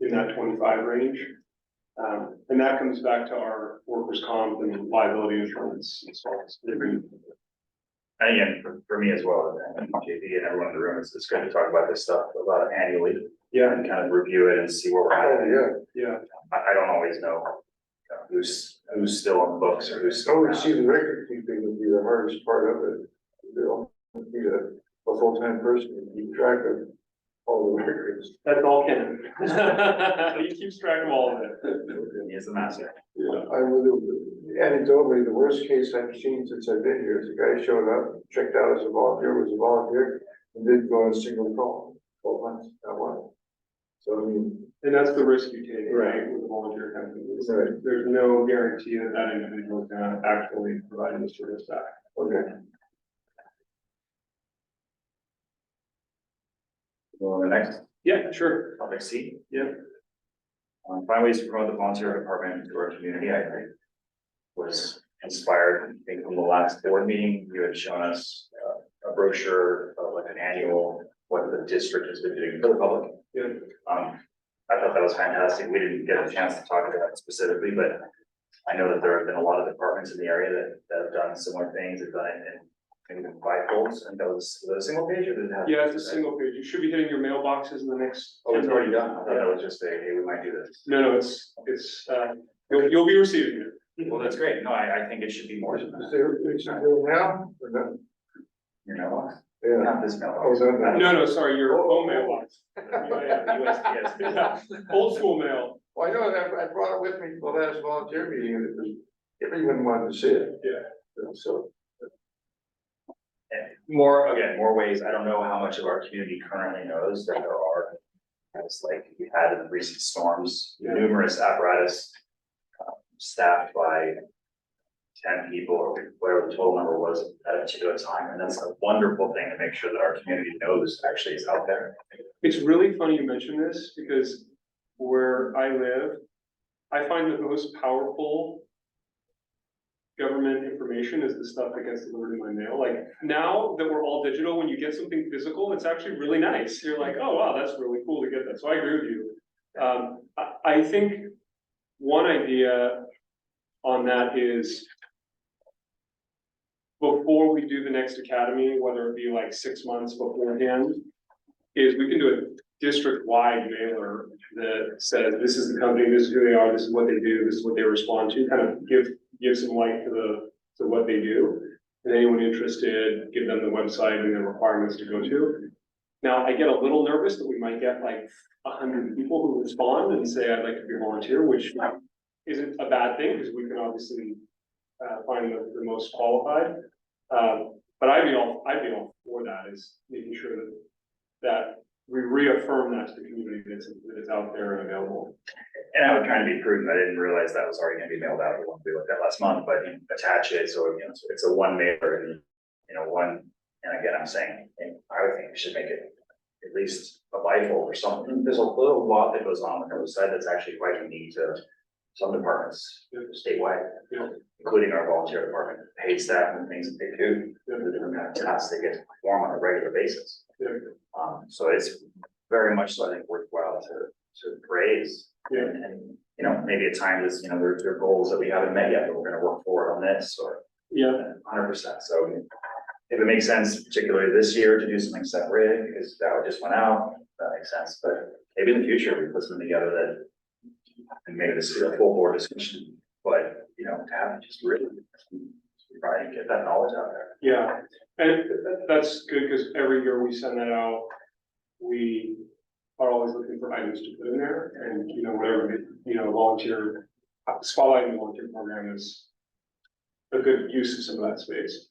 S1: in that 25 range. And that comes back to our workers' comp and liability insurance as well as different.
S2: And again, for me as well, and JP and everyone in the room, it's good to talk about this stuff about it annually.
S1: Yeah,
S2: And kind of review it and see where we're
S3: Oh,
S2: at.
S3: yeah.
S1: yeah.
S2: I don't always know who's still on the books or who's
S3: I
S2: still
S3: would
S2: around.
S3: see the record keeping would be the hardest part of it. They'll need a full-time person to keep track of all the records.
S1: That's all Ken. He keeps track of all of it.
S2: He is the master.
S3: Yeah, I would have, anecdotally, the worst case I've seen since I've been here is a guy showed up, checked out as a volunteer, was a volunteer, and didn't go on a single call, 12 months, not one. So, I mean,
S1: And that's the risk you take, right, with the volunteer companies.
S3: Right.
S1: There's no guarantee that that individual is gonna actually provide the service back.
S3: okay.
S2: Well, the next
S1: Yeah, sure.
S2: topic C.
S1: Yeah.
S2: Find ways to promote the volunteer department to our community. I was inspired, I think from the last board meeting, you had shown us a brochure of like an annual, what the district has been doing for the public.
S1: Yeah.
S2: I thought that was fantastic. We didn't get a chance to talk about that specifically, but I know that there have been a lot of departments in the area that have done similar things, have done it in maybe bifolds, and that was a single page or did it have?
S1: Yeah, it's a single page. You should be hitting your mailboxes in the next.
S2: Oh, it's
S1: 10
S2: already
S1: minutes.
S2: done. I thought that was just a, hey, we might do this.
S1: No, you'll be receiving it.
S2: Well, that's great. No, I think it should be more than
S3: Is
S2: that.
S3: there, is it there now, or not?
S2: You know,
S3: Yeah.
S2: not this
S3: Oh,
S2: mailbox.
S3: is that now?
S1: No, sorry, your
S3: Oh,
S1: home
S3: oh.
S1: mailbox.
S2: USPS.
S1: Yeah, old school mail.
S3: Well, I know that I brought it with me to the last volunteer meeting, and it was, everyone wanted to see it.
S1: Yeah.
S3: So,
S2: And more ways. I don't know how much of our community currently knows that there are, as like we had in the recent storms,
S1: Yeah.
S2: numerous apparatus staffed by 10 people or whatever the total number was at a particular time. And that's a wonderful thing to make sure that our community knows actually is out there.
S1: It's really funny you mention this, because where I live, I find that the most powerful government information is the stuff that gets delivered in my mail. Like, now that we're all digital, when you get something physical, it's actually really nice. You're like, oh, wow, that's really cool to get that. So I agree with you. I think one idea on that is, before we do the next academy, whether it be like 6 months beforehand, is we can do a district-wide mailer that says, this is the company, this is who they are, this is what they do, this is what they respond to, kind of give some light to what they do. And anyone interested, give them the website and the requirements to go to. Now, I get a little nervous that we might get like 100 people who respond and say, I'd like to be a volunteer, which isn't a bad thing, because we can obviously find the most qualified. But I'd be all for that, is making sure that we reaffirm that to the community that it's out there and available.
S2: And I was trying to be prudent. I didn't realize that was already gonna be mailed out. We won't do it that last month, but attach it. So, so it's a one mailer and, one, and again, I'm saying, I would think we should make it at least a bifold or something. There's a little lot that goes on the website that's actually quite unique to some departments statewide,
S1: Yeah.
S2: including our volunteer department, paid staff and things that they do, the different kind of tasks they get to perform on a regular basis.
S1: Yeah.
S2: So it's very much so, I think, worthwhile to praise.
S1: Yeah.
S2: And, maybe at times, there are goals that we haven't met yet, but we're gonna work forward on this, or
S1: Yeah,
S2: 100%. So if it makes sense, particularly this year, to do something separate, because that just went out, that makes sense. But maybe in the future, we put something together that, and maybe this is a full board discussion, but, to have just really, try and get that knowledge out there.
S1: yeah, and that's good, because every year we send that out, we are always looking for items to put in there, and, whatever, volunteer, spotlight and volunteer program is a good use of some of that space.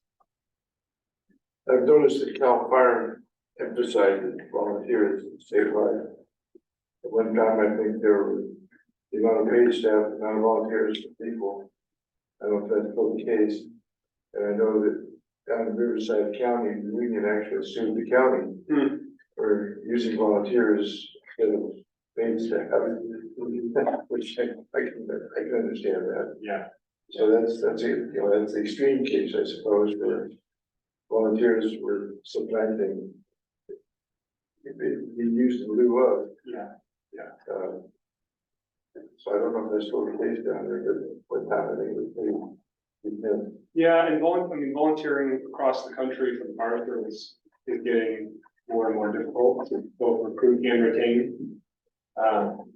S3: I've noticed that Cal Fire emphasizes volunteers statewide. At one time, I think there were the amount of paid staff, the amount of volunteers for people. I don't know if that's still the case. And I know that down in Riverside County, the union actually sued the county for using volunteers instead of paid staff. Which I can understand that.
S1: Yeah.
S3: So that's it, you know, that's the extreme case, I suppose, where volunteers were supplanting. Be used in lieu of.
S1: Yeah.
S3: So I don't know if that's still the case down there, but what's happening with them.
S1: Yeah, and volunteering across the country for the fire service is getting more and more difficult to both recruit and retain.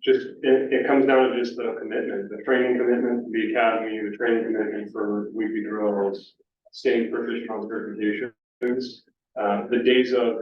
S1: It comes down to just the commitment, the training commitment to the academy, the training commitment for weekly drills, staying proficient on certifications. The days of,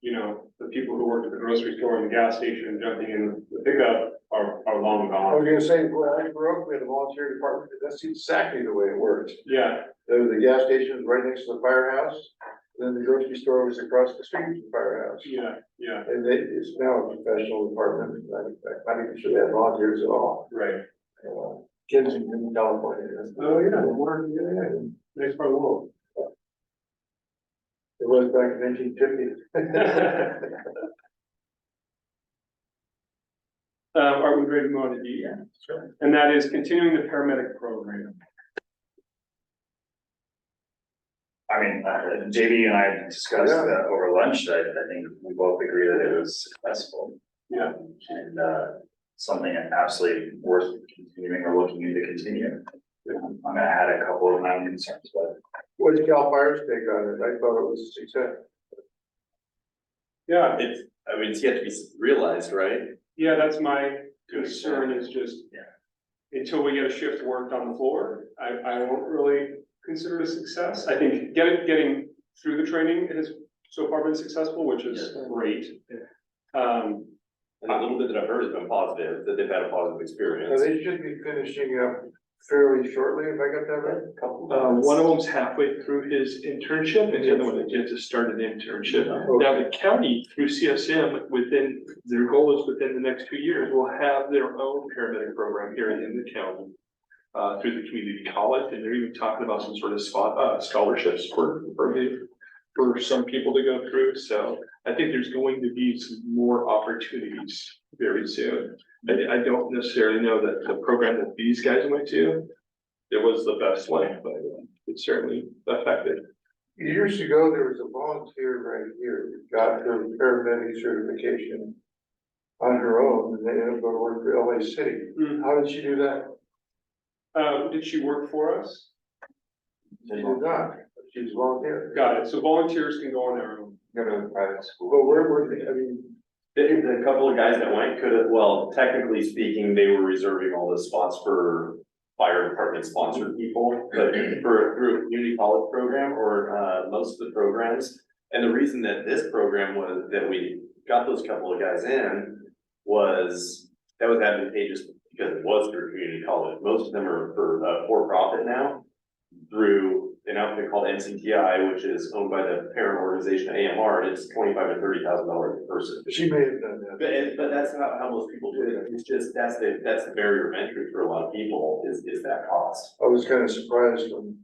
S1: you know, the people who work at the grocery store and the gas station jumping in the pickup are long
S3: I was
S1: gone.
S3: gonna say, well, I grew up with a volunteer department, that's exactly the way it works.
S1: Yeah,
S3: There was the gas station was right next to the firehouse, then the grocery store was across the street from the firehouse.
S1: yeah,
S3: And it's now a professional department, I'm not even sure they have volunteers at all.
S1: right.
S3: Kensington, California.
S1: Oh, yeah, yeah, next part of the world.
S3: It was back in 1950.
S1: Are we ready to move on to D?
S3: Yeah, sure.
S1: And that is continuing the paramedic program.
S2: I mean, JB and I discussed over lunch, I think we both agree that it was successful.
S1: Yeah.
S2: And, something absolutely worth continuing or looking into continue. I'm gonna add a couple of my concerns, but
S3: What did Cal Fire's take on it? I thought it was a success.
S1: Yeah,
S4: It's yet to be realized, right?
S1: yeah, that's my concern is just.
S2: Yeah.
S1: Until we get a shift worked on the floor, I won't really consider it a success. I think getting through the training has so far been successful, which is great.
S4: And a little bit that I've heard has been positive, that they've had a positive
S3: So
S4: experience.
S3: they should be finishing up fairly shortly, if I got that right.
S5: One of them's halfway through his internship and the other one is yet to start an internship.
S3: Okay.
S5: Now, the county through CSM within, their goal is within the next 2 years, will have their own paramedic program here in the county. Through the community college, and they're even talking about some sort of scholarships for some people to go through, so I think there's going to be some more opportunities very soon. I don't necessarily know that the program that these guys went to, it was the best way, but it's certainly effective.
S3: Years ago, there was a volunteer right here, who got her paramedic certification on her own, and they ended up going to work for LA City. How did she do that?
S1: Did she work for us?
S3: She did not. She was volunteer.
S1: Got it. So volunteers can go on their own.
S2: go to private school.
S3: But where were they? I mean,
S4: The couple of guys that went could have, well, technically speaking, they were reserving all the spots for fire department sponsored people, but through a community college program or most of the programs. And the reason that this program was, that we got those couple of guys in was, that was advantageous because it was through community college. Most of them are for profit now through an outfit called NCTI, which is owned by the parent organization AMR. And it's $25,000 to $30,000 per person.
S3: she may have done that.
S4: But that's how most people do it. It's just, that's the barrier of entry for a lot of people is that cost.
S3: I was kind of surprised when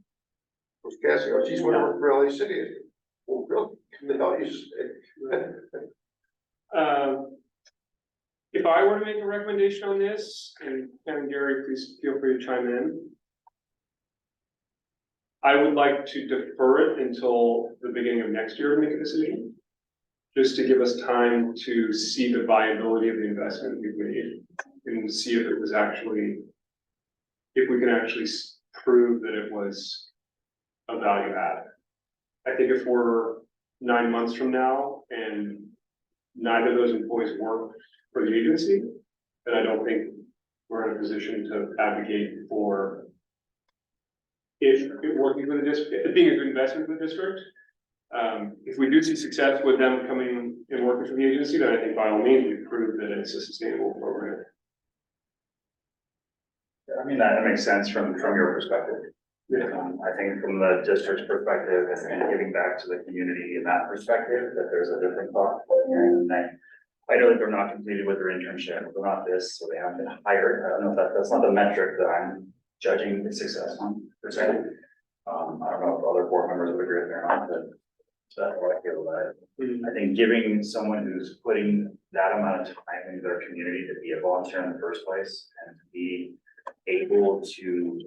S3: I was casting, oh, she's going to work for LA City. Well, really? The hell you say?
S1: If I were to make a recommendation on this, and Ken and Gary, please feel free to chime in. I would like to defer it until the beginning of next year to make a decision. Just to give us time to see the viability of the investment we've made and see if it was actually, if we can actually prove that it was a value add. I think if we're 9 months from now and neither of those employees work for the agency, then I don't think we're in a position to advocate for it working for the district, it being a good investment for the district. If we do see success with them coming and working for the agency, then I think by all means, we've proved that it's a sustainable program.
S2: I mean, that makes sense from your perspective. I think from the district's perspective and giving back to the community in that perspective, that there's a different thought. And I know that they're not completed with their internship, they're not this, so they haven't been hired. I don't know if that's not the metric that I'm judging the success on, per se. I don't know if other board members would agree with me or not, but that's how I feel about it. I think giving someone who's putting that amount of time into their community to be a volunteer in the first place and to be able to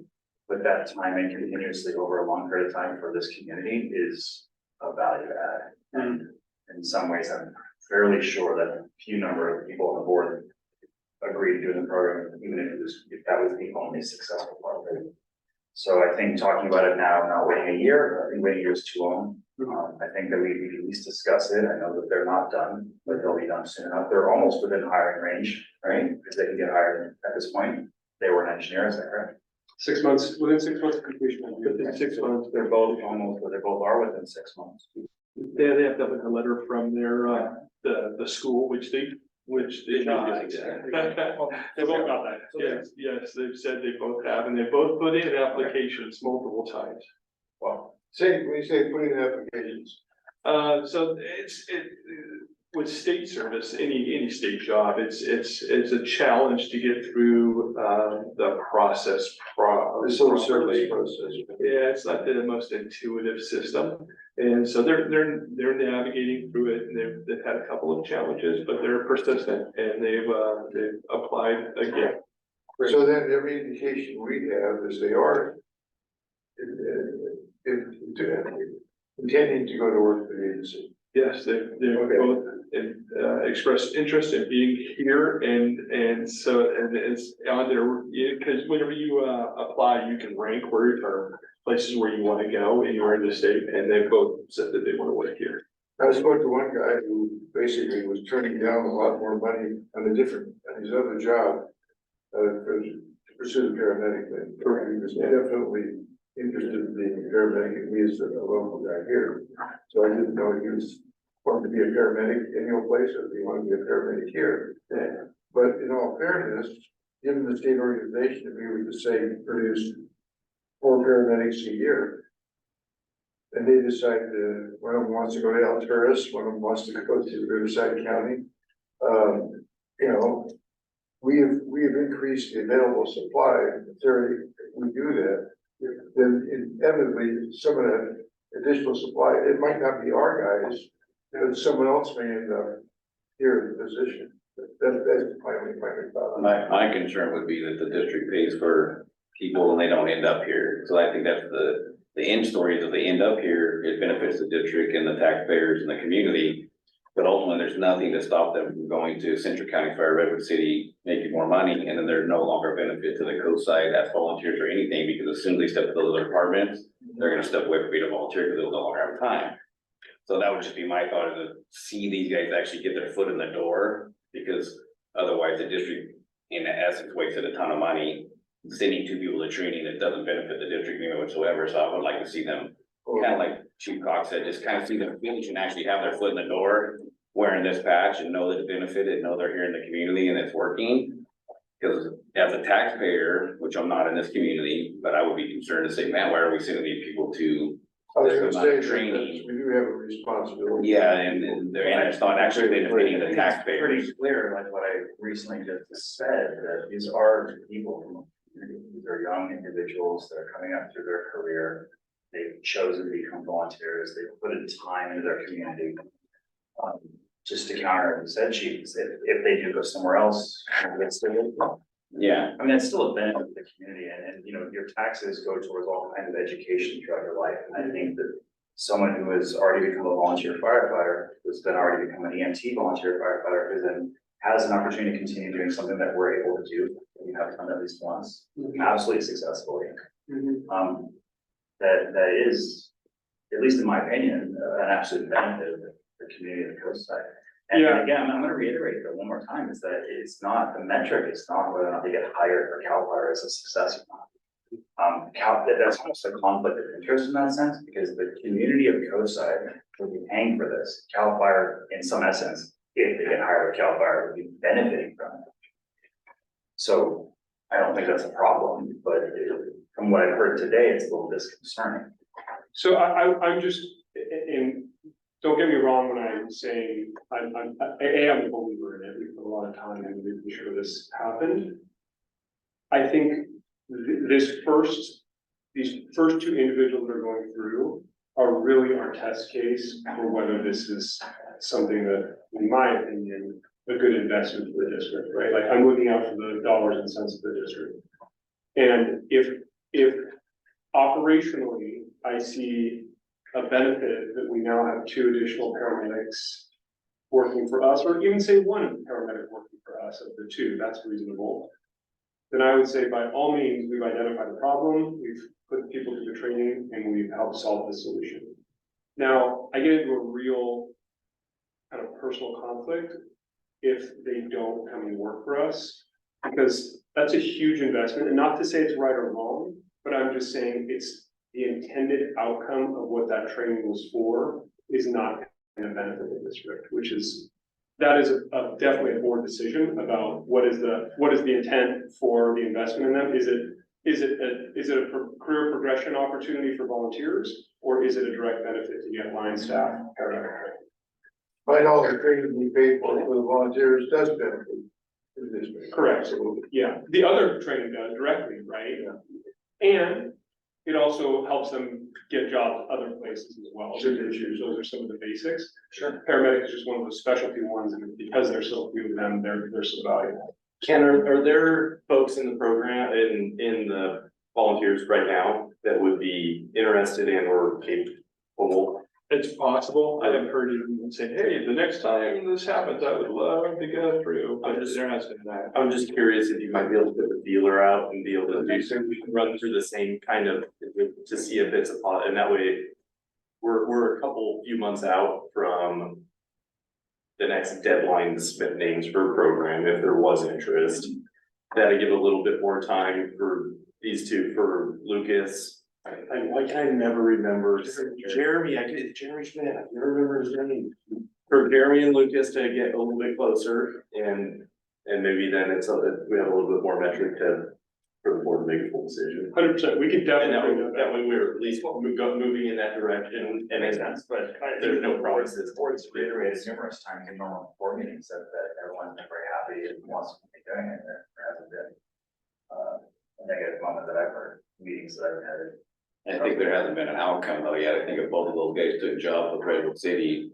S2: put that time in continuously over a long period of time for this community is a value add. And in some ways, I'm fairly sure that a few number of people on the board agree to doing the program, even if that was the only successful part of it. So I think talking about it now, not waiting a year, I think waiting a year is too long. I think that we at least discuss it. I know that they're not done, but they'll be done soon enough. They're almost within hiring range, right? Because they can get hired at this point. They were an engineer, is that correct?
S1: 6 months, within 6 months of completion.
S5: Within 6 months,
S2: They're both almost, but they both are within 6 months.
S5: they have to have a letter from their, the school, which they.
S1: They both got that.
S5: Yes, they've said they both have, and they both put in applications multiple times.
S2: Well,
S3: When you say put in applications,
S5: So with state service, any state job, it's a challenge to get through, the process.
S3: the civil service
S5: properly.
S3: process.
S5: Yeah, it's not the most intuitive system, and so they're navigating through it, and they've had a couple of challenges, but they're persistent, and they've applied again.
S3: So then every indication we have is they are intending to go to work for the agency.
S5: Yes, they've
S3: Okay.
S5: both expressed interest in being here, and so, and it's on their, because whenever you apply, you can rank or places where you want to go anywhere in the state, and they both said that they want to work here.
S3: I spoke to one guy who basically was turning down a lot more money on his other job, to pursue the paramedic thing. He was definitely interested in being a paramedic, and he is a local guy here. So I didn't know he was wanting to be a paramedic in your place, or if he wanted to be a paramedic here. But in all fairness, given the state organization, if we were to say produce 4 paramedics a year, and they decide one of them wants to go to Alturas, one of them wants to go to Riverside County. We have increased the available supply. In theory, if we do that, then inevitably some of that additional supply, it might not be our guys, but someone else may end up here in the position. That's my only thought.
S7: My concern would be that the district pays for people and they don't end up here. So I think that's the end story is if they end up here, it benefits the district and the taxpayers and the community. But ultimately, there's nothing to stop them from going to Central County Fire, Redwood City, making more money, and then there's no longer benefit to the coast side as volunteers or anything, because as soon as they step to those other departments, they're gonna step away from being a volunteer because they'll no longer have time. So that would just be my thought, is to see these guys actually get their foot in the door, because otherwise the district, in essence, wasted a ton of money sending 2 people to training that doesn't benefit the district anyway whatsoever. So I would like to see them, kind of like Chief Cox said, just kind of see them finish and actually have their foot in the door, wearing this patch and know that it benefited, know they're here in the community and it's working. Because as a taxpayer, which I'm not in this community, but I would be concerned to say, man, why are we sending these people to?
S3: I was
S7: this
S3: gonna
S7: amount
S3: say
S7: of
S3: that
S7: training?
S3: we do have a responsibility.
S7: Yeah, and it's not actually benefiting the
S2: It's
S7: taxpayers.
S2: pretty clear, like what I recently just said, that these are people from, these are young individuals that are coming up through their career. They've chosen to become volunteers, they've put in time into their community. Just to counter, as said, Chief, if they do go somewhere else, it's still.
S7: Yeah,
S2: I mean, it's still a benefit to the community, and your taxes go towards all kinds of education throughout your life, and I think that someone who has already become a volunteer firefighter, who's then already become an EMT volunteer firefighter, who then has an opportunity to continue doing something that we're able to do, we have done at least once, absolutely successfully. That is, at least in my opinion, an absolute benefit of the community of the coast side. And
S1: Yeah.
S2: again, I'm gonna reiterate that one more time, is that it's not, the metric is not whether or not they get hired for CAL FIRE as a success or not. That's almost a conflict of interest in that sense, because the community of Coastside will be paying for this. CAL FIRE, in some essence, if they get hired with CAL FIRE, will be benefiting from it. So I don't think that's a problem, but from what I've heard today, it's a little disconcerting.
S1: So I'm just, and don't get me wrong when I'm saying, I'm a believer in it, we put a lot of time into making sure this happened. I think these first two individuals that are going through are really our test case for whether this is something that, in my opinion, a good investment for the district, right? Like, I'm looking out for the dollars and cents of the district. And if operationally, I see a benefit that we now have 2 additional paramedics working for us, or even say 1 paramedic working for us of the 2, that's reasonable. Then I would say by all means, we've identified the problem, we've put people through the training, and we've helped solve the solution. Now, I get into a real kind of personal conflict if they don't come and work for us, because that's a huge investment, and not to say it's right or wrong, but I'm just saying it's the intended outcome of what that training was for is not going to benefit the district, that is definitely a board decision about what is the intent for the investment in them. Is it a career progression opportunity for volunteers, or is it a direct benefit to get line staff paramedic training?
S3: Find all the training we pay for the volunteers does benefit the district.
S1: Correct, yeah, the other training does directly, right? And it also helps them get jobs other places as well. Those are some of the basics.
S2: Sure.
S1: Paramedic is just one of those specialty ones, and because there's so few of them, they're so valuable.
S4: Ken, are there folks in the program, in the volunteers right now that would be interested in or capable?
S5: It's possible. I have heard you say, hey, the next time this happens, I would love to go through, but there has been that.
S4: I'm just curious if you might be able to put the dealer out and be able to do some, we can run through the same kind of, to see if it's and that way. We're a few months out from the next deadline to submit names for a program, if there was interest. That'd give a little bit more time for these two, for Lucas. Why can I never remember Jeremy? Jeremy Schmidt, I never remember his name. For Jeremy and Lucas to get a little bit closer, and maybe then we have a little bit more metric for the board to make a full decision.
S1: 100%, we could
S4: And
S1: definitely do
S4: that way we're at least moving in that direction, and
S2: Makes sense, but
S4: there's no promises.
S2: The board's reiterated numerous times in normal board meetings that everyone's been very happy and wants to be doing it. There hasn't been a negative moment that I've heard, meetings that I've had.
S7: I think there hasn't been an outcome though yet. I think if both of those guys took jobs with Redwood City,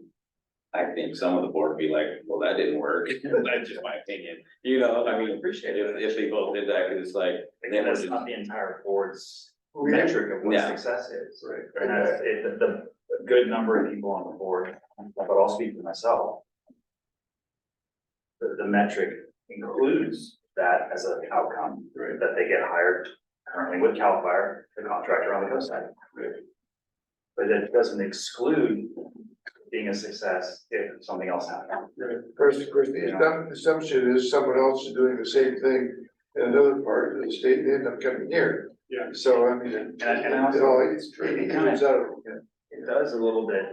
S7: I think some of the board would be like, well, that didn't work. That's just my opinion. You know, I mean, appreciate it if they both did that, cause it's like.
S2: Again, that's not the entire board's metric of what
S7: Yeah.
S2: success is. Right. And that's, the good number of people on the board, but I'll speak for myself. The metric includes that as an outcome, right, that they get hired currently with CAL FIRE, the contractor on the coast side. Right. But it doesn't exclude being a success if something else happens.
S3: Of course, the assumption is someone else is doing the same thing in another part of the state, and they end up coming here.
S1: Yeah.
S3: So I mean,
S2: And I also,
S3: it comes out.
S2: it does a little bit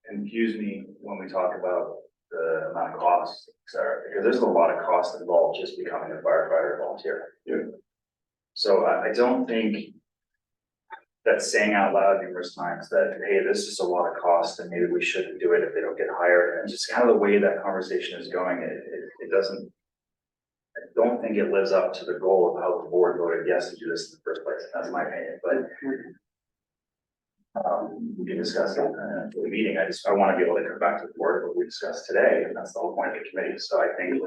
S2: confuse me when we talk about the amount of costs, et cetera, because there's a lot of cost involved just becoming a firefighter volunteer.
S1: Yeah.
S2: So I don't think that saying out loud numerous times that, hey, this is a lot of cost and maybe we shouldn't do it if they don't get hired, and just kind of the way that conversation is going, it doesn't. I don't think it lives up to the goal of how the board voted yes to do this in the first place. That's my opinion, but we can discuss it at the meeting. I want to be able to come back to the board what we discussed today, and that's the whole point of the committee. So I think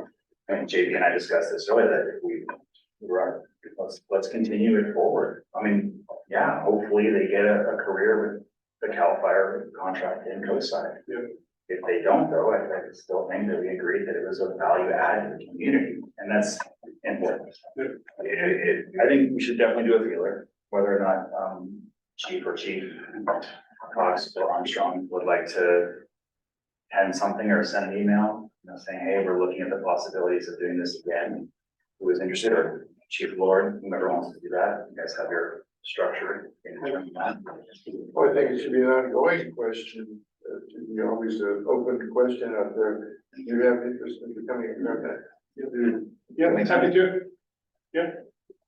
S2: JP and I discussed this earlier, that if let's continue it forward. I mean, yeah, hopefully they get a career with the CAL FIRE contract in Coastside.
S1: Yeah.
S2: If they don't, though, I still think that we agreed that it was a value add to the community, and that's important. I think we should definitely do a feeler, whether or not Chief Cox or Armstrong would like to pen something or send an email, saying, hey, we're looking at the possibilities of doing this again. Who is interested, or Chief Lord, whoever wants to do that. You guys have your structure in terms of that.
S3: Well, I think it should be an ongoing question, to be always an open question out there. Do you have interest in becoming a paramedic?
S1: Yeah, happy to. Yeah.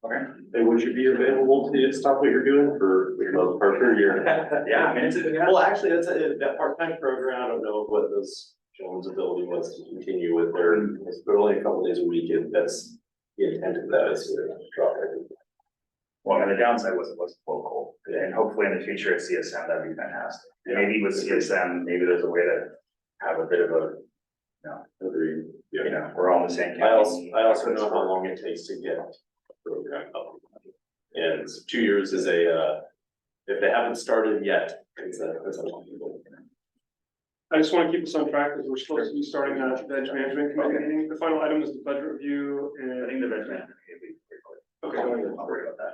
S2: Okay.
S4: And would you be available to stop what you're doing for the part year? Yeah, I mean, well, actually, that part-time program, I don't know what this gentleman's ability was to continue with their, but only a couple days a week, that's the intent of that is to drop it.
S2: Well, and the downside was it wasn't local, and hopefully in the future at CSM, that'd be fantastic. Maybe with CSM, maybe there's a way to have a bit of a,
S4: Agreed.
S2: you know, we're all in the same.
S4: I also know how long it takes to get a program up. And 2 years is if they haven't started yet, it's a long people.
S1: I just want to keep us on track because we're supposed to be starting a veg management committee meeting. The final item is the budget review
S2: I think
S1: and.
S2: the veteran will be pretty quick.
S1: Okay,
S2: I'll worry about that.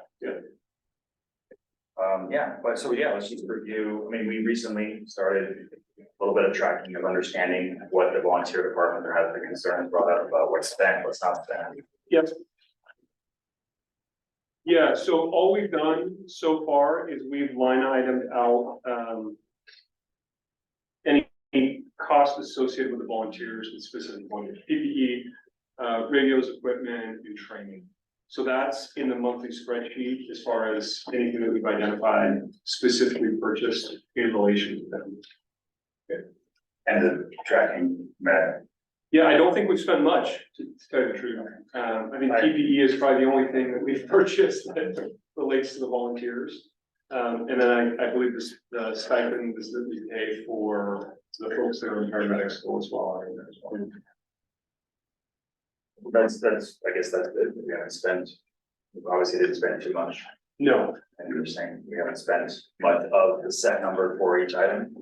S2: Yeah, but so yeah, let's just review, I mean, we recently started a little bit of tracking of understanding what the volunteer department, there has been concerns brought up about what's spent, what's not spent.
S1: Yep. Yeah, so all we've done so far is we've line itemed out, any cost associated with the volunteers and specific volunteers, PPE, radios, equipment, and training. So that's in the monthly spreadsheet as far as anything that we've identified specifically purchased in relation to them.
S2: And the tracking,
S1: Yeah, I don't think we've spent much, to tell you the truth. I think PPE is probably the only thing that we've purchased that relates to the volunteers. And then I believe this, the stipend is that we pay for the folks that are in paramedic school as well.
S2: that's, I guess that's good, we haven't spent, we obviously didn't spend too much.
S1: No,
S2: And you were saying we haven't spent much of the set number for each item.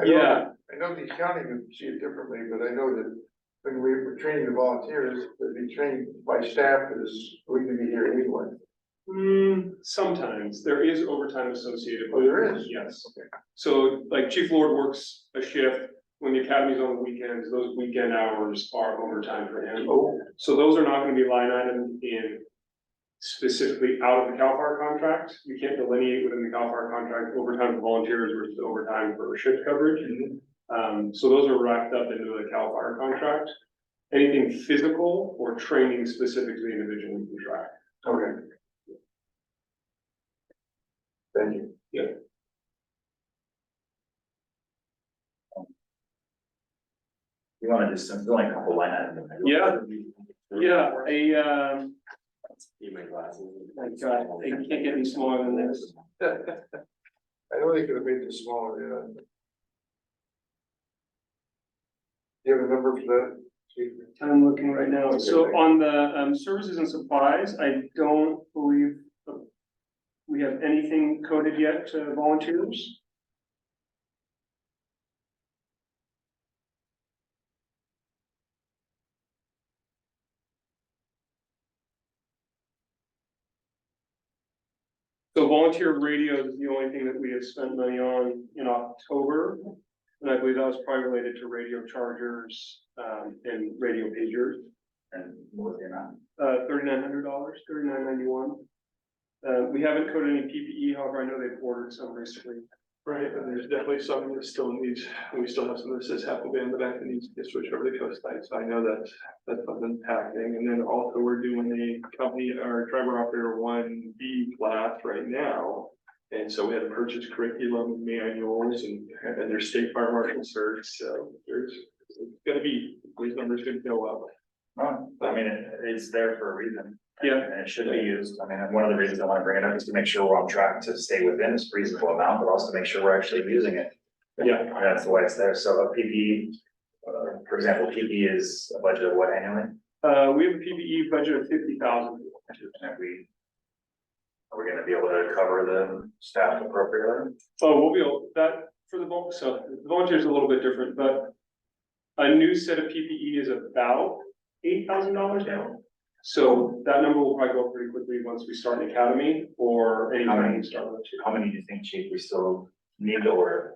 S1: yeah,
S3: I know the county would see it differently, but I know that when we were training the volunteers, they'd be trained by staff as we can be here anyway.
S1: sometimes there is overtime associated.
S3: Oh, there is?
S1: Yes.
S3: Okay.
S1: So like Chief Lord works a shift when the academy's on the weekends, those weekend hours are overtime for him.
S3: Oh,
S1: So those are not gonna be line item in specifically out of the CAL FIRE contract. We can't delineate within the CAL FIRE contract overtime for volunteers versus overtime for shift coverage. So those are racked up into the CAL FIRE contract. Anything physical or training specific to the individual we can track.
S3: okay. Thank you.
S2: You wanna just, there's only a couple line items.
S1: Yeah. Yeah,
S4: Email classes.
S1: my God, they can't get any smaller than this.
S3: I know they could have made this smaller, yeah. Do you have a number for that? Chief?
S1: I'm looking right now. So on the services and supplies, I don't believe we have anything coded yet to volunteers. So volunteer radios is the only thing that we have spent money on in October. And I believe that was probably related to radio chargers, and radio pagers.
S2: And what was the amount?
S1: $3,900, $3,991. We haven't coded any PPE, however, I know they've ordered some recently.
S5: Right, and there's definitely some that still needs, we still have some that says half a band in the back that needs to get switched over to Coast Light, so I know that's something happening. And then also we're doing a company, our driver operator 1B class right now. And so we had to purchase curriculum manuals and there's state fire marshal certs, so there's gonna be, these numbers gonna go up.
S2: No, I mean, it's there for a reason.
S1: Yeah.
S2: And it should be used. I mean, one of the reasons I want to bring it up is to make sure we're on track to stay within this reasonable amount, but also to make sure we're actually using it.
S1: Yeah.
S2: That's the way it's there. So a PPE, for example, PPE is a budget of what annually?
S1: We have a PPE budget of 50,000.
S2: And are we gonna be able to cover the staff appropriately?
S1: Oh, we'll be able, that, for the so the volunteers are a little bit different, but a new set of PPE is about $8,000 now. So that number will probably go up pretty quickly once we start an academy or any training start.
S2: How many do you think, Chief, we still need to order?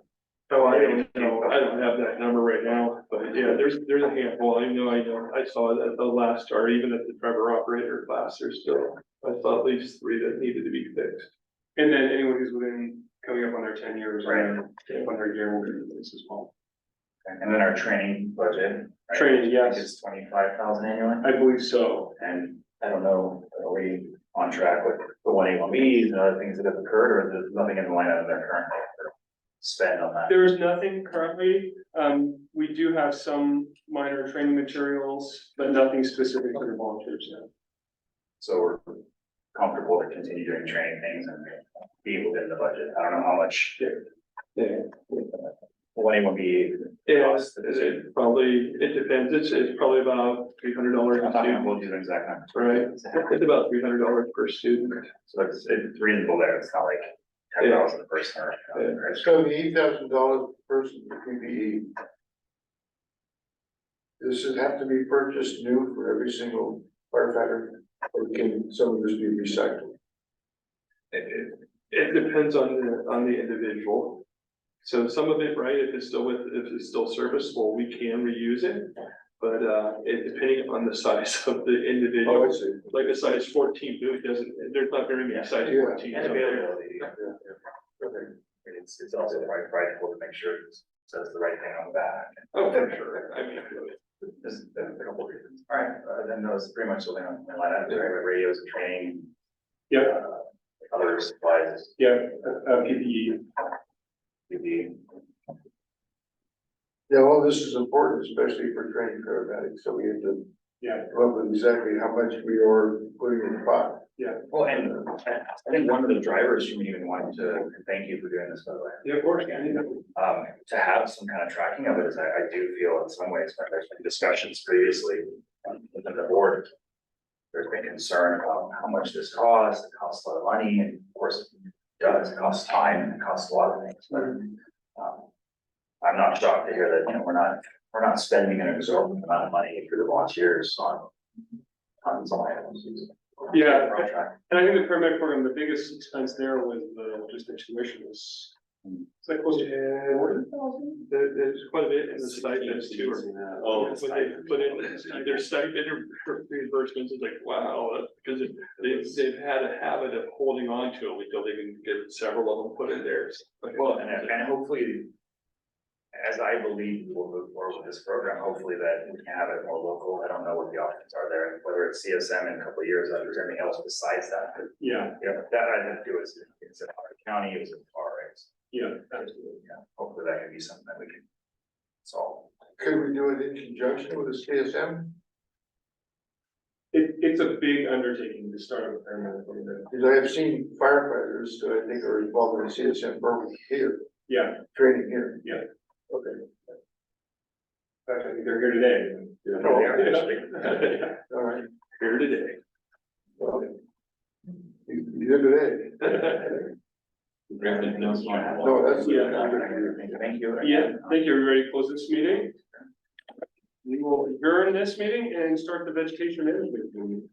S5: Oh, I don't know, I don't have that number right now, but yeah, there's a handful, I know, I saw it at the last start, even at the driver operator class, there's still, I saw at least 3 that needed to be fixed.
S1: And then anyone who's within, coming up on their 10 years,
S2: Right.
S1: or on their year will do this as well.
S2: And then our training budget. right?
S1: Training, yes.
S2: It's 25,000 annually,
S1: I believe so.
S2: and I don't know, are we on track with the 181Bs and other things that have occurred, or there's nothing in the line item there currently for spend on that?
S1: There is nothing currently. We do have some minor training materials, but nothing specific for the volunteers yet.
S2: So we're comfortable to continue doing training things and be within the budget. I don't know how much
S5: Yeah.
S2: 181B
S5: Yeah,
S2: costs.
S5: it probably, it depends, it's probably about $300
S2: I'm
S5: a
S2: not gonna
S5: student,
S2: hold you to an exact number.
S5: right? It's about $300 per student.
S2: So it's reasonable there. It's not like 10,000 a person or.
S3: $78,000 per person for PPE. Does it have to be purchased new for every single firefighter, or can some of this be recycled?
S5: It depends on the individual. So some of it, right, if it's still serviceable, we can reuse it. But depending on the size of the
S3: Oh,
S5: individual,
S3: I see.
S5: like a size 14 boot there's not very many size
S3: Yeah.
S5: 14.
S2: And availability.
S3: Okay.
S2: It's also prideful to make sure it says the right thing on the back.
S5: Oh, for sure, I mean,
S2: There's a couple of reasons. All right, then those pretty much something on the line item, right? Radios and training.
S1: Yeah.
S2: Other supplies,
S1: Yeah, PPE.
S2: PPE.
S3: Yeah, all this is important, especially for trained paramedics, so we have to
S1: Yeah.
S3: come up with exactly how much we are putting in the pot.
S2: Well, and I think one of the drivers for me even wanting to, and thank you for doing this, by the way.
S1: Yeah, of course.
S2: To have some kind of tracking of it is I do feel in some ways, that there's been discussions previously within the board. There's been concern about how much this costs, it costs a lot of money, and of course it does, it costs time, and it costs a lot of things, but. I'm not shocked to hear that, we're not spending an exorbitant amount of money for the volunteers on tons of items.
S1: Yeah.
S2: We're on track.
S1: And I think the paramedic program, the biggest expense there was just the tuition is. It's like close to 40,000.
S5: there's quite a bit in the stipends too.
S4: Oh,
S5: When they put in their stipend or reimbursements, it's like, wow, because they've had a habit of holding on to it until they can get several of them put in there.
S2: Well, and hopefully, as I believe we will move forward with this program, hopefully that we can have it more local. I don't know what the options are there, whether it's CSM in a couple of years, or there's anything else besides that. But,
S1: Yeah,
S2: that I think too is, it's in our county, it's in far, right?
S1: yeah, absolutely.
S2: Yeah, hopefully that can be something that we can solve.
S3: Could we do it in conjunction with the CSM?
S1: It's a big undertaking to start a paramedic program.
S3: Because I have seen firefighters that I think are involved in the CSM program here,
S1: Yeah,
S3: training here.
S1: Yeah.
S3: Okay.
S1: in fact, I think they're here today.
S3: Oh,
S2: They are actually.
S3: All right.
S5: Here today.
S3: Well, Exhibit A. No, that's.
S2: Thank you.
S1: Yeah, thank you, everybody. Close this meeting. We will adjourn this meeting and start the vegetation management meeting.